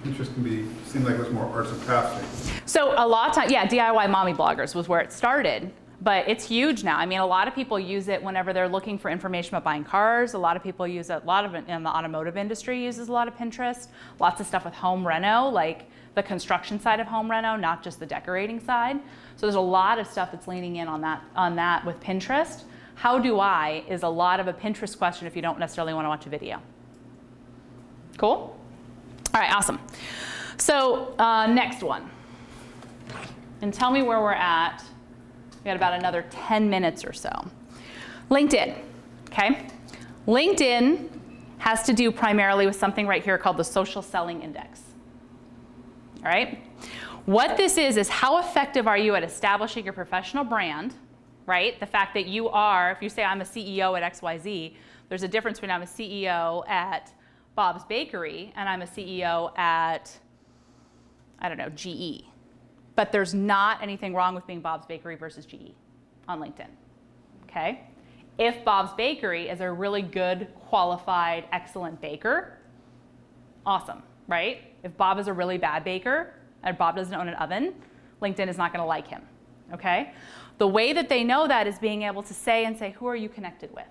Pinterest can seem like it's more arts and crafts. So a lot of times, yeah, DIY mommy bloggers was where it started. But it's huge now. I mean, a lot of people use it whenever they're looking for information about buying cars. A lot of people use it, a lot of it in the automotive industry uses a lot of Pinterest. Lots of stuff with home reno, like the construction side of home reno, not just the decorating side. So there's a lot of stuff that's leaning in on that with Pinterest. How do I is a lot of a Pinterest question if you don't necessarily want to watch a video. Cool? All right, awesome. So next one. And tell me where we're at. We got about another 10 minutes or so. LinkedIn, okay? LinkedIn has to do primarily with something right here called the social selling index. All right? What this is how effective are you at establishing your professional brand, right? The fact that you are, if you say I'm a CEO at XYZ, there's a difference between I'm a CEO at Bob's Bakery and I'm a CEO at, I don't know, GE. But there's not anything wrong with being Bob's Bakery versus GE on LinkedIn, okay? If Bob's Bakery is a really good, qualified, excellent baker, awesome, right? If Bob is a really bad baker and Bob doesn't own an oven, LinkedIn is not going to like him, okay? The way that they know that is being able to say, who are you connected with?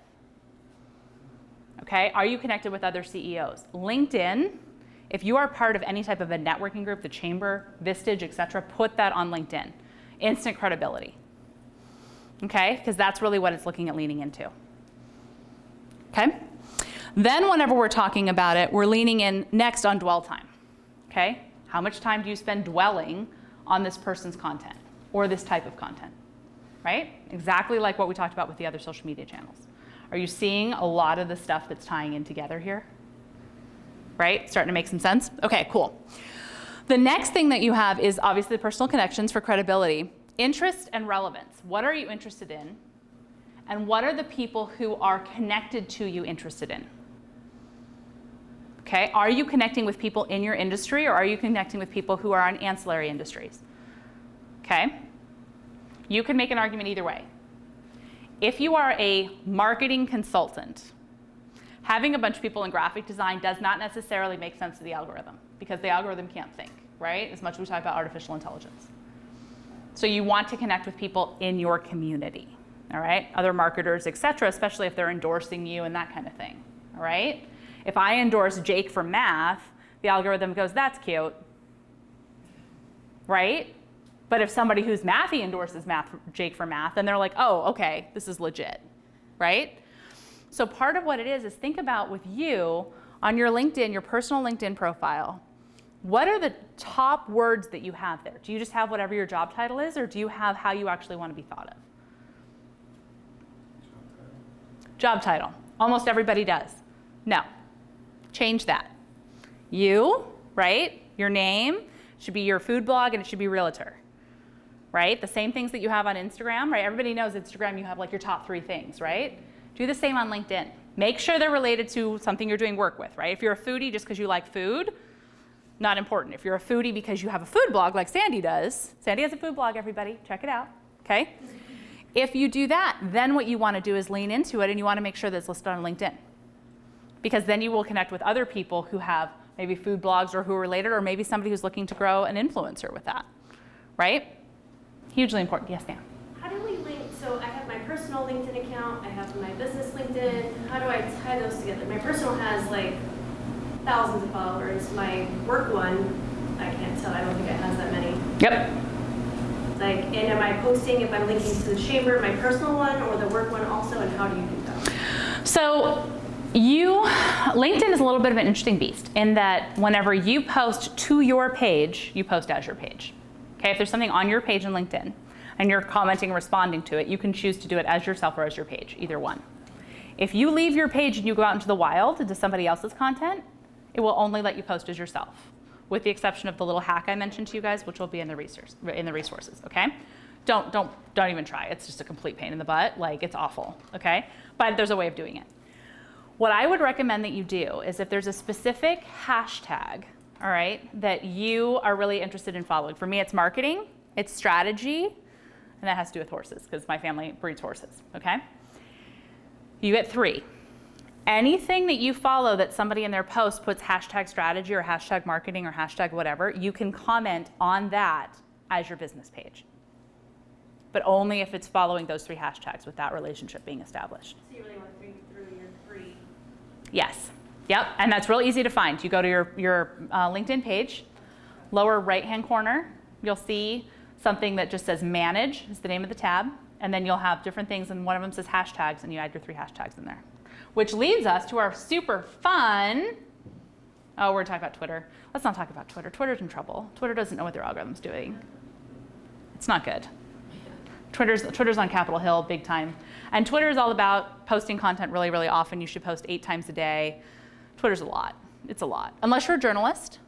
Okay, are you connected with other CEOs? LinkedIn, if you are part of any type of a networking group, the Chamber, Vistage, et cetera, put that on LinkedIn. Instant credibility. Okay, because that's really what it's looking at leaning into. Okay, then whenever we're talking about it, we're leaning in next on dwell time. Okay, how much time do you spend dwelling on this person's content or this type of content? Right, exactly like what we talked about with the other social media channels. Are you seeing a lot of the stuff that's tying in together here? Right? Starting to make some sense? Okay, cool. The next thing that you have is obviously personal connections for credibility. Interest and relevance. What are you interested in? And what are the people who are connected to you interested in? Okay, are you connecting with people in your industry or are you connecting with people who are on ancillary industries? Okay, you can make an argument either way. If you are a marketing consultant, having a bunch of people in graphic design does not necessarily make sense to the algorithm because the algorithm can't think, right? As much as we talk about artificial intelligence. So you want to connect with people in your community, all right? Other marketers, et cetera, especially if they're endorsing you and that kind of thing, all right? If I endorse Jake for math, the algorithm goes, that's cute, right? But if somebody who's mathy endorses Jake for math, then they're like, oh, okay, this is legit, right? So part of what it is think about with you on your LinkedIn, your personal LinkedIn profile, what are the top words that you have there? Do you just have whatever your job title is, or do you have how you actually want to be thought of? Job title. Almost everybody does. No. Change that. You, right? Your name should be your food blog and it should be realtor. Right? The same things that you have on Instagram, right? Everybody knows Instagram, you have like your top 3 things, right? Do the same on LinkedIn. Make sure they're related to something you're doing work with, right? If you're a foodie just because you like food, not important. If you're a foodie because you have a food blog like Sandy does, Sandy has a food blog, everybody, check it out, okay? If you do that, then what you want to do is lean into it and you want to make sure that it's listed on LinkedIn. Because then you will connect with other people who have maybe food blogs or who are related, or maybe somebody who's looking to grow an influencer with that, right? Hugely important. Yes, ma'am. How do we link, so I have my personal LinkedIn account, I have my business LinkedIn, how do I tie those together? My personal has like thousands of followers, my work one, I can't tell, I don't think it has that many. Yep. Like, and am I posting if I'm linking to the chamber, my personal one, or the work one also, and how do you do that? So LinkedIn is a little bit of an interesting beast in that whenever you post to your page, you post as your page. Okay, if there's something on your page in LinkedIn and you're commenting, responding to it, you can choose to do it as yourself or as your page, either one. If you leave your page and you go out into the wild into somebody else's content, it will only let you post as yourself, with the exception of the little hack I mentioned to you guys, which will be in the resources, okay? Don't even try. It's just a complete pain in the butt. Like, it's awful, okay? But there's a way of doing it. What I would recommend that you do is if there's a specific hashtag, all right, that you are really interested in following. For me, it's marketing, it's strategy, and that has to do with horses because my family breeds horses, okay? You get 3. Anything that you follow that somebody in their post puts hashtag strategy or hashtag marketing or hashtag whatever, you can comment on that as your business page. But only if it's following those 3 hashtags with that relationship being established. So you really want to think through your 3. Yes. Yep, and that's real easy to find. You go to your LinkedIn page, lower right-hand corner, you'll see something that just says Manage is the name of the tab. And then you'll have different things, and one of them says hashtags, and you add your 3 hashtags in there. Which leads us to our super fun, oh, we're talking about Twitter. Let's not talk about Twitter. Twitter's in trouble. Twitter doesn't know what their algorithm's doing. It's not good. Twitter's on Capitol Hill big time. And Twitter is all about posting content really, really often. You should post 8 times a day. Twitter's a lot. It's a lot. Unless you're a journalist,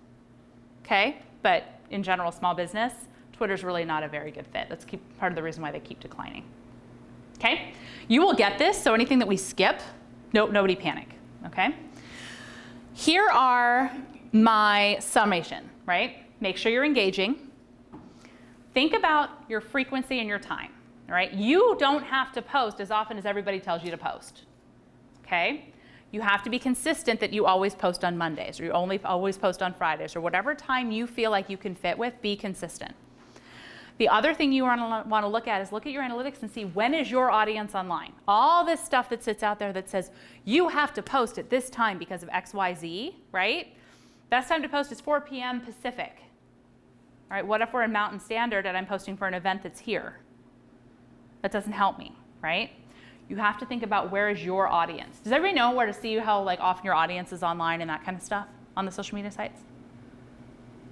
okay? But in general, small business, Twitter's really not a very good fit. That's part of the reason why they keep declining. Okay? You will get this, so anything that we skip, nobody panic, okay? Here are my summation, right? Make sure you're engaging. Think about your frequency and your time, all right? You don't have to post as often as everybody tells you to post, okay? You have to be consistent that you always post on Mondays, or you always post on Fridays, or whatever time you feel like you can fit with, be consistent. The other thing you want to look at is look at your analytics and see when is your audience online. All this stuff that sits out there that says you have to post at this time because of X, Y, Z, right? Best time to post is 4 p.m. Pacific. All right, what if we're in Mountain Standard and I'm posting for an event that's here? That doesn't help me, right? You have to think about where is your audience. Does everybody know where to see how often your audience is online and that kind of stuff on the social media sites?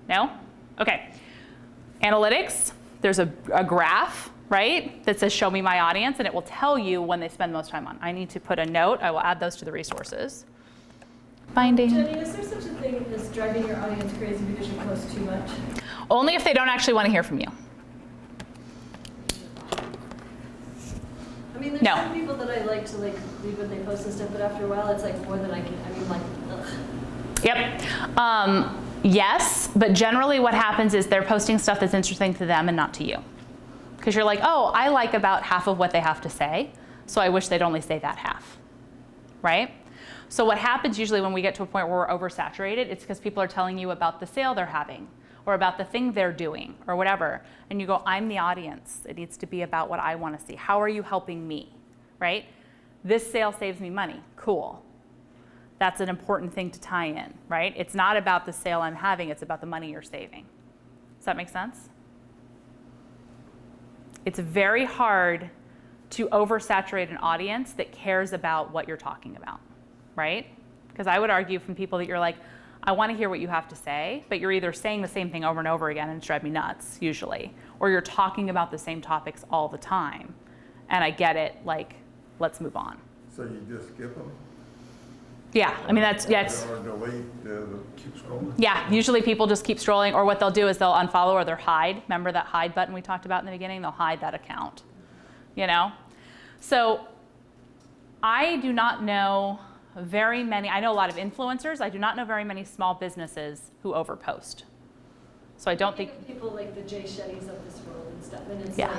No? Okay. Analytics, there's a graph, right, that says show me my audience, and it will tell you when they spend most time on. I need to put a note. I will add those to the resources. Finding. Jenny, is there such a thing as driving your audience crazy because you post too much? Only if they don't actually want to hear from you. I mean, there's some people that I like to read what they post and stuff, but after a while, it's more than I can. I mean, ugh. Yep. Yes, but generally what happens is they're posting stuff that's interesting to them and not to you. Because you're like, oh, I like about half of what they have to say, so I wish they'd only say that half, right? So what happens usually when we get to a point where we're oversaturated, it's because people are telling you about the sale they're having, or about the thing they're doing, or whatever. And you go, I'm the audience. It needs to be about what I want to see. How are you helping me, right? This sale saves me money. Cool. That's an important thing to tie in, right? It's not about the sale I'm having, it's about the money you're saving. Does that make sense? It's very hard to oversaturate an audience that cares about what you're talking about, right? Because I would argue from people that you're like, I want to hear what you have to say, but you're either saying the same thing over and over again and it's driving me nuts, usually, or you're talking about the same topics all the time. And I get it, let's move on. So you just skip them? Yeah, I mean, that's. Or delete the. Keep scrolling. Yeah, usually people just keep scrolling, or what they'll do is they'll unfollow or they'll hide. Remember that hide button we talked about in the beginning? They'll hide that account, you know? So I do not know very many, I know a lot of influencers. I do not know very many small businesses who overpost. So I don't think. People like the Jay Shettys of this world and stuff, and it's Yeah.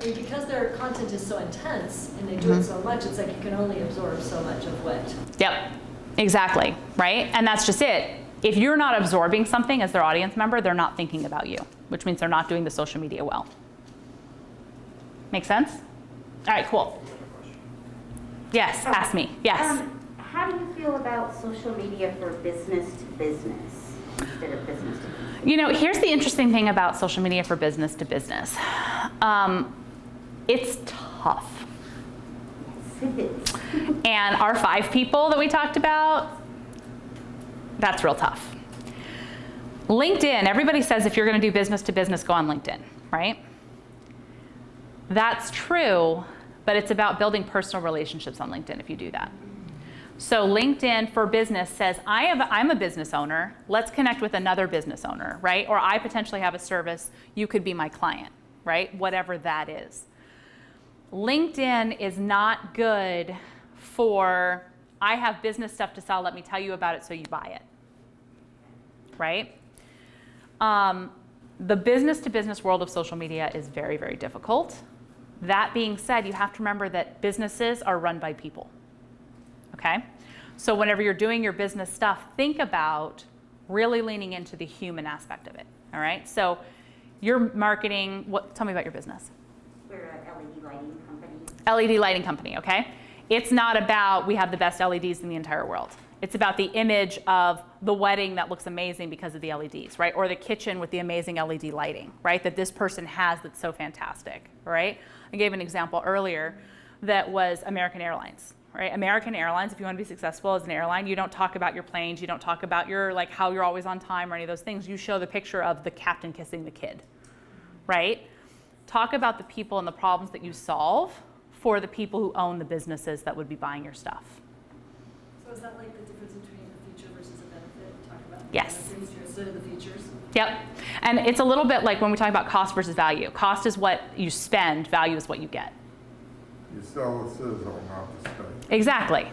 and because their content is so intense and they do it so much, it's you can only absorb so much of what. Yep, exactly, right? And that's just it. If you're not absorbing something as their audience member, they're not thinking about you, which means they're not doing the social media well. Make sense? All right, cool. Yes, ask me. Yes. How do you feel about social media for business to business instead of business to business? You know, here's the interesting thing about social media for business to business. It's tough. Yes, it is. And our 5 people that we talked about, that's real tough. LinkedIn, everybody says if you're going to do business to business, go on LinkedIn, right? That's true, but it's about building personal relationships on LinkedIn if you do that. So LinkedIn for business says, I'm a business owner. Let's connect with another business owner, right? Or I potentially have a service. You could be my client, right? Whatever that is. LinkedIn is not good for, I have business stuff to sell, let me tell you about it so you buy it, right? The business to business world of social media is very, very difficult. That being said, you have to remember that businesses are run by people, okay? So whenever you're doing your business stuff, think about really leaning into the human aspect of it, all right? So you're marketing, tell me about your business. We're a LED lighting company. LED lighting company, okay? It's not about we have the best LEDs in the entire world. It's about the image of the wedding that looks amazing because of the LEDs, right? Or the kitchen with the amazing LED lighting, right? That this person has that's so fantastic, right? I gave an example earlier that was American Airlines, right? American Airlines, if you want to be successful as an airline, you don't talk about your planes, you don't talk about your, like, how you're always on time or any of those things. You show the picture of the captain kissing the kid, right? Talk about the people and the problems that you solve for the people who own the businesses that would be buying your stuff. So is that like the difference between a feature versus a benefit? Talk about the Yes. benefits instead of the features. Yep. And it's a little bit like when we talk about cost versus value. Cost is what you spend, value is what you get. You sell the sizzle, not the steak. Exactly.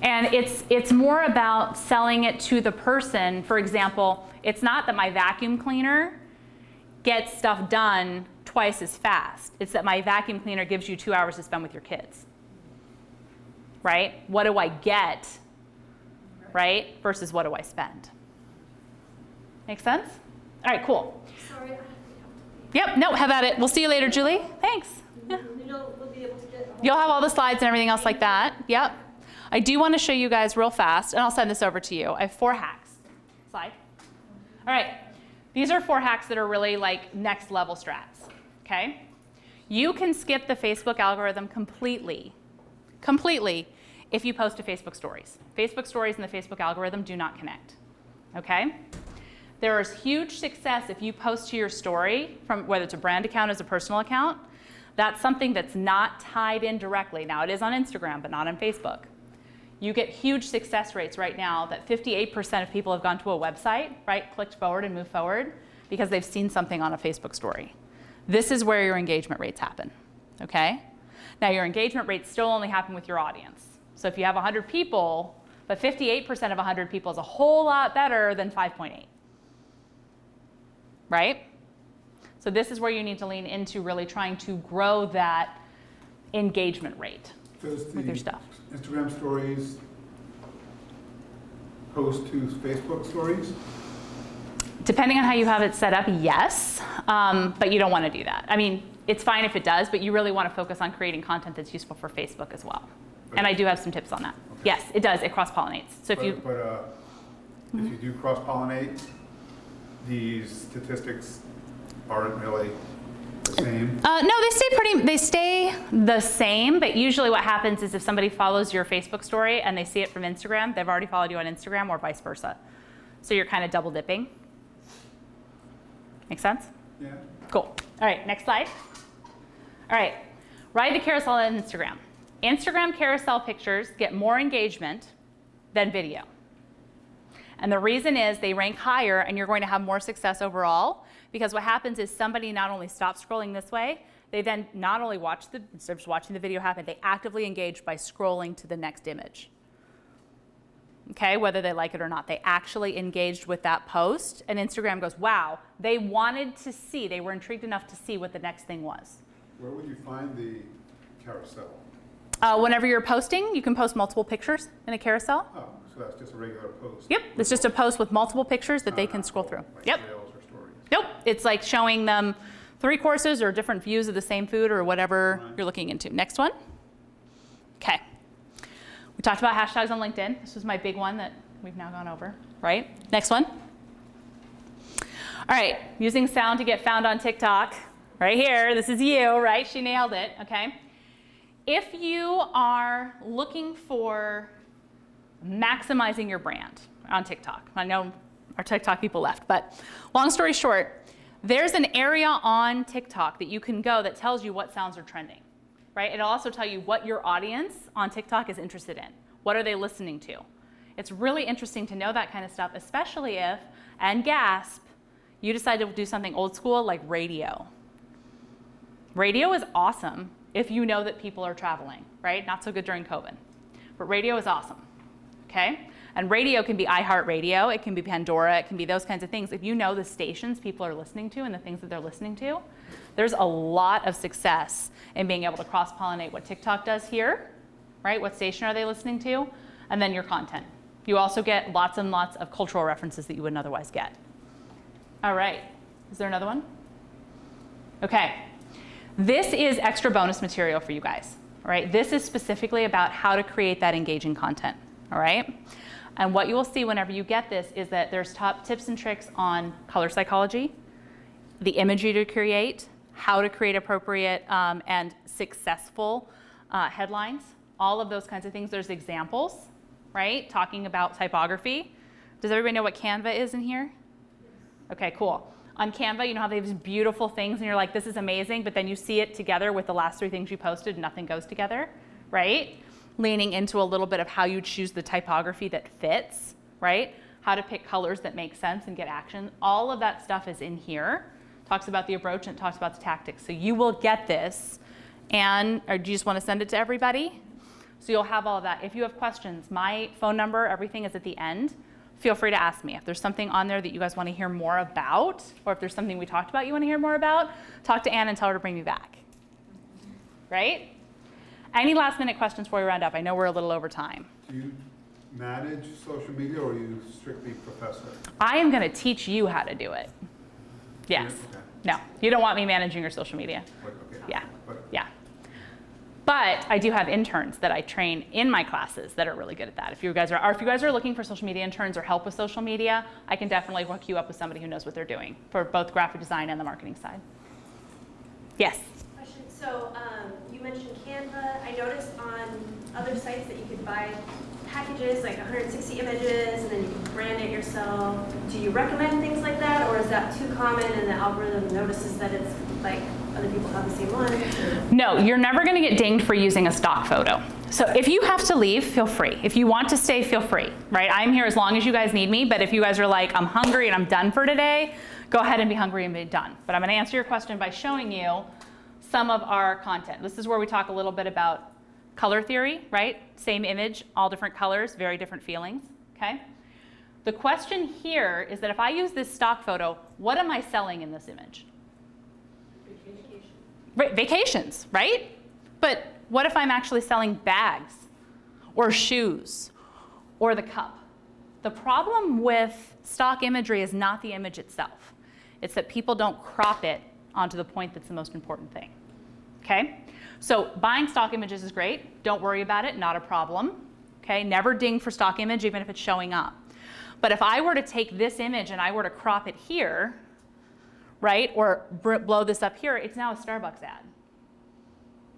And it's more about selling it to the person. For example, it's not that my vacuum cleaner gets stuff done twice as fast. It's that my vacuum cleaner gives you 2 hours to spend with your kids. Right? What do I get, right, versus what do I spend? Make sense? All right, cool. Sorry. Yep, no, have at it. We'll see you later, Julie. Thanks. Yeah. We'll be able to get. You'll have all the slides and everything else like that. Yep. I do want to show you guys real fast, and I'll send this over to you. I have 4 hacks. Slide. All right. These are 4 hacks that are really like next level strats, okay? You can skip the Facebook algorithm completely if you post to Facebook stories. Facebook stories and the Facebook algorithm do not connect, okay? There is huge success if you post to your story, from whether it's a brand account or a personal account. That's something that's not tied in directly. Now, it is on Instagram, but not on Facebook. You get huge success rates right now that 58% of people have gone to a website, right, clicked forward and moved forward because they've seen something on a Facebook story. This is where your engagement rates happen, okay? Now, your engagement rates still only happen with your audience. So if you have 100 people, but 58% of 100 people is a whole lot better than 5.8, right? So this is where you need to lean into really trying to grow that engagement rate with your stuff. Instagram stories post to Facebook stories? Depending on how you have it set up, yes, but you don't want to do that. I mean, it's fine if it does, but you really want to focus on creating content that's useful for Facebook as well. And I do have some tips on that. Okay. Yes, it does. It cross-pollinates. So if you if you do cross-pollinate, these statistics aren't really the same? no, they stay the same, but usually what happens is if somebody follows your Facebook story and they see it from Instagram, they've already followed you on Instagram or vice versa. So you're kind of double dipping. Make sense? Yeah. Cool. All right, next slide. All right, ride the carousel on Instagram. Instagram carousel pictures get more engagement than video. And the reason is they rank higher and you're going to have more success overall, because what happens is somebody not only stops scrolling this way, they then not only instead of just watching the video happen, they actively engage by scrolling to the next image. Okay, whether they like it or not, they actually engaged with that post, and Instagram goes, wow, they wanted to see, they were intrigued enough to see what the next thing was. Where would you find the carousel? Whenever you're posting, you can post multiple pictures in a carousel. Oh, so that's just a regular post? Yep, it's just a post with multiple pictures that they can scroll through. Like Yep. sales or stories. Nope, it's like showing them 3 courses or different views of the same food or whatever Right. you're looking into. Next one. Okay. We talked about hashtags on LinkedIn. This was my big one that we've now gone over, right? Next one. All right, using sound to get found on TikTok. Right here, this is you, right? She nailed it, okay? If you are looking for maximizing your brand on TikTok, I know our TikTok people left, but long story short, there's an area on TikTok that you can go that tells you what sounds are trending, right? It'll also tell you what your audience on TikTok is interested in. What are they listening to? It's really interesting to know that kind of stuff, especially if, and gasp, you decide to do something old school like radio. Radio is awesome if you know that people are traveling, right? Not so good during COVID. But radio is awesome, okay? And radio can be iHeartRadio, it can be Pandora, it can be those kinds of things. If you know the stations people are listening to and the things that they're listening to, there's a lot of success in being able to cross-pollinate what TikTok does here, right? What station are they listening to? And then your content. You also get lots and lots of cultural references that you wouldn't otherwise get. All right, is there another one? Okay. This is extra bonus material for you guys, all right? This is specifically about how to create that engaging content, all right? And what you will see whenever you get this is that there's top tips and tricks on color psychology, the imagery to create, how to create appropriate and successful headlines, all of those kinds of things. There's examples, right? Talking about typography. Does everybody know what Canva is in here? Okay, cool. On Canva, you know how they have these beautiful things and you're like, this is amazing, but then you see it together with the last 3 things you posted and nothing goes together, right? Leaning into a little bit of how you choose the typography that fits, right? How to pick colors that make sense and get action. All of that stuff is in here. Talks about the approach and it talks about the tactics. So you will get this, or do you just want to send it to everybody? So you'll have all of that. If you have questions, my phone number, everything is at the end. Feel free to ask me. If there's something on there that you guys want to hear more about, or if there's something we talked about you want to hear more about, talk to Ann and tell her to bring me back. Right? Any last minute questions before we round up? I know we're a little over time. Do you manage social media or are you strictly professor? I am going to teach you how to do it. Yes. Okay. No, you don't want me managing your social media. Okay. Yeah. But Yeah. But I do have interns that I train in my classes that are really good at that. If you guys are looking for social media interns or help with social media, I can definitely hook you up with somebody who knows what they're doing for both graphic design and the marketing side. Yes? Question. So you mentioned Canva. I noticed on other sites that you could buy packages, like 160 images, and then you can brand it yourself. Do you recommend things like that, or is that too common and the algorithm notices that it's like other people have the same one? No, you're never going to get dinged for using a stock photo. So if you have to leave, feel free. If you want to stay, feel free, right? I'm here as long as you guys need me, but if you guys are like, I'm hungry and I'm done for today, go ahead and be hungry and be done. But I'm going to answer your question by showing you some of our content. This is where we talk a little bit about color theory, right? Same image, all different colors, very different feelings, okay? The question here is that if I use this stock photo, what am I selling in this image? Vacation. Right, vacations, right? But what if I'm actually selling bags or shoes or the cup? The problem with stock imagery is not the image itself. It's that people don't crop it onto the point that's the most important thing, okay? So buying stock images is great. Don't worry about it, not a problem, okay? Never ding for stock image, even if it's showing up. But if I were to take this image and I were to crop it here, right, or blow this up here, it's now a Starbucks ad,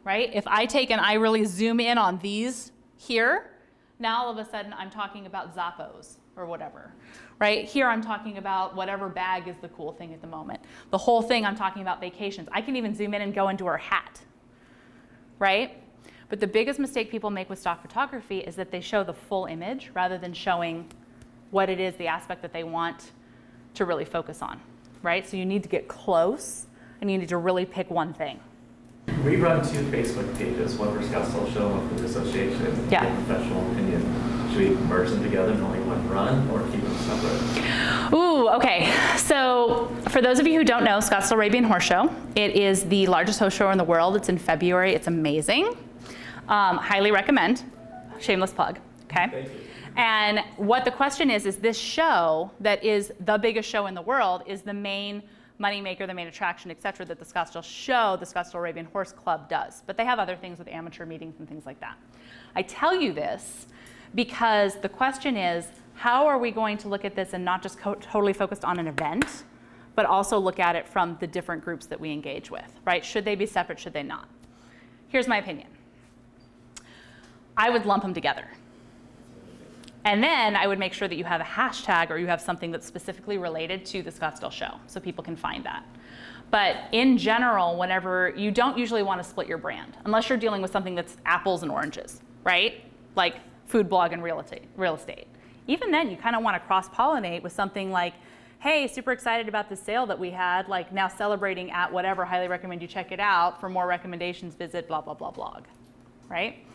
right? If I take and I really zoom in on these here, now all of a sudden I'm talking about Zappos or whatever, right? Here I'm talking about whatever bag is the cool thing at the moment. The whole thing I'm talking about vacations. I can even zoom in and go into her hat, right? But the biggest mistake people make with stock photography is that they show the full image rather than showing what it is, the aspect that they want to really focus on, right? So you need to get close and you need to really pick one thing. We run 2 Facebook pages, one for Scottsdale Show and one for the association. Yeah. In professional opinion. Should we merge them together in only one run or keep them separate? Ooh, okay. So for those of you who don't know, Scottsdale Arabian Horse Show, it is the largest horse show in the world. It's in February. It's amazing. Highly recommend. Shameless plug, okay? Thank you. And what the question is this show that is the biggest show in the world is the main moneymaker, the main attraction, et cetera, that the Scottsdale Show, the Scottsdale Arabian Horse Club does. But they have other things with amateur meetings and things like that. I tell you this because the question is, how are we going to look at this and not just totally focused on an event, but also look at it from the different groups that we engage with, right? Should they be separate, should they not? Here's my opinion. I would lump them together. And then I would make sure that you have a hashtag or you have something that's specifically related to the Scottsdale Show so people can find that. But in general, whenever you don't usually want to split your brand, unless you're dealing with something that's apples and oranges, right? Like food blog and real estate. Even then, you kind of want to cross-pollinate with something like, hey, super excited about the sale that we had, like now celebrating at whatever, highly recommend you check it out. For more recommendations, visit blah, blah, blah, blog, right?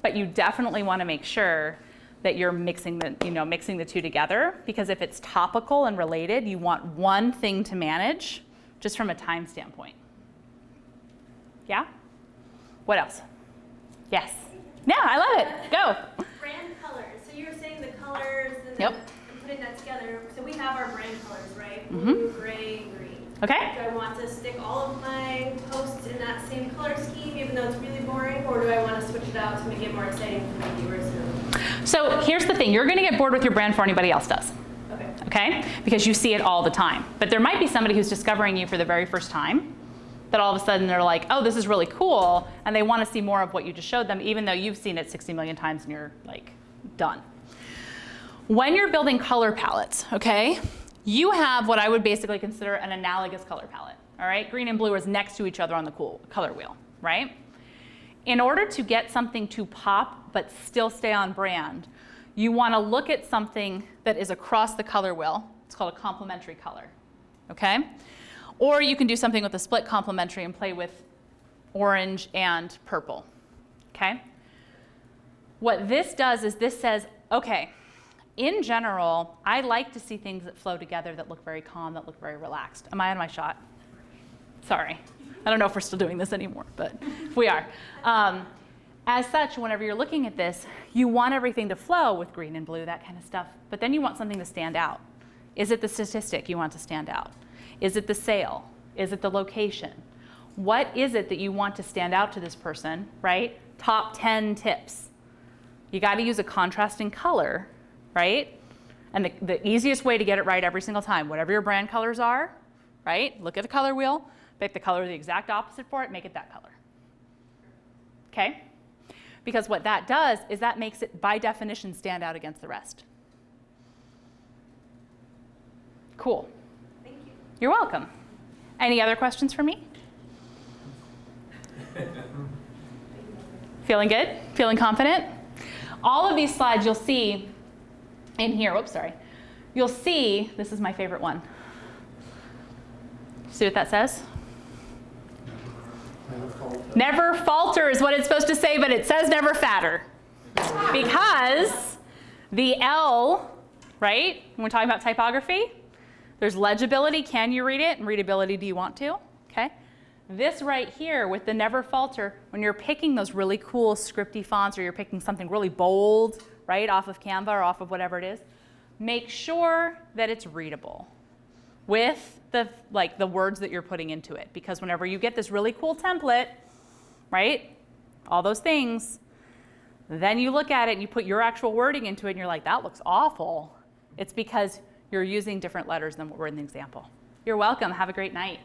But you definitely want to make sure that you're mixing the two together, because if it's topical and related, you want one thing to manage just from a time standpoint. Yeah? What else? Yes. Yeah, I love it. Go. Brand colors. So you were saying the colors and Yep. and putting that together. So we have our brand colors, right? Mhm. Blue, gray, green. Okay. Do I want to stick all of my posts in that same color scheme, even though it's really boring, or or do I want to switch it out to make it more exciting for my viewers? So here's the thing. You're going to get bored with your brand before anybody else does. Okay. Okay? Because you see it all the time. But there might be somebody who's discovering you for the very first time that all of a sudden they're like, oh, this is really cool, and they want to see more of what you just showed them, even though you've seen it 60 million times and you're like, done. When you're building color palettes, okay, you have what I would basically consider an analogous color palette. All right? Green and blue is next to each other on the color wheel, right? In order to get something to pop but still stay on brand, you want to look at something that is across the color wheel. It's called a complementary color, okay? Or you can do something with a split complementary and play with orange and purple, okay? What this does is this says, okay, in general, I like to see things that flow together that look very calm, that look very relaxed. Am I on my shot? Sorry. I don't know if we're still doing this anymore, but we are. As such, whenever you're looking at this, you want everything to flow with green and blue, that kind of stuff, but then you want something to stand out. Is it the statistic you want to stand out? Is it the sale? Is it the location? What is it that you want to stand out to this person, right? Top 10 tips. You got to use a contrasting color, right? And the easiest way to get it right every single time, whatever your brand colors are, right? Look at the color wheel, pick the color the exact opposite for it, make it that color. Okay? Because what that does is that makes it, by definition, stand out against the rest. Cool. Thank you. You're welcome. Any other questions for me? Feeling good? Feeling confident? All of these slides you'll see in here, whoops, sorry. You'll see, this is my favorite one. See what that says? Never falter is what it's supposed to say, but it says never fatter. Because the L, right? When we're talking about typography, there's legibility, can you read it? And readability, do you want to? Okay. This right here with the never falter, when you're picking those really cool scripty fonts or you're picking something really bold, right, off of Canva or off of whatever it is, make sure that it's readable with the words that you're putting into it. Because whenever you get this really cool template, right, all those things, then you look at it and you put your actual wording into it and you're like, that looks awful. It's because you're using different letters than what were in the example. You're welcome. Have a great night.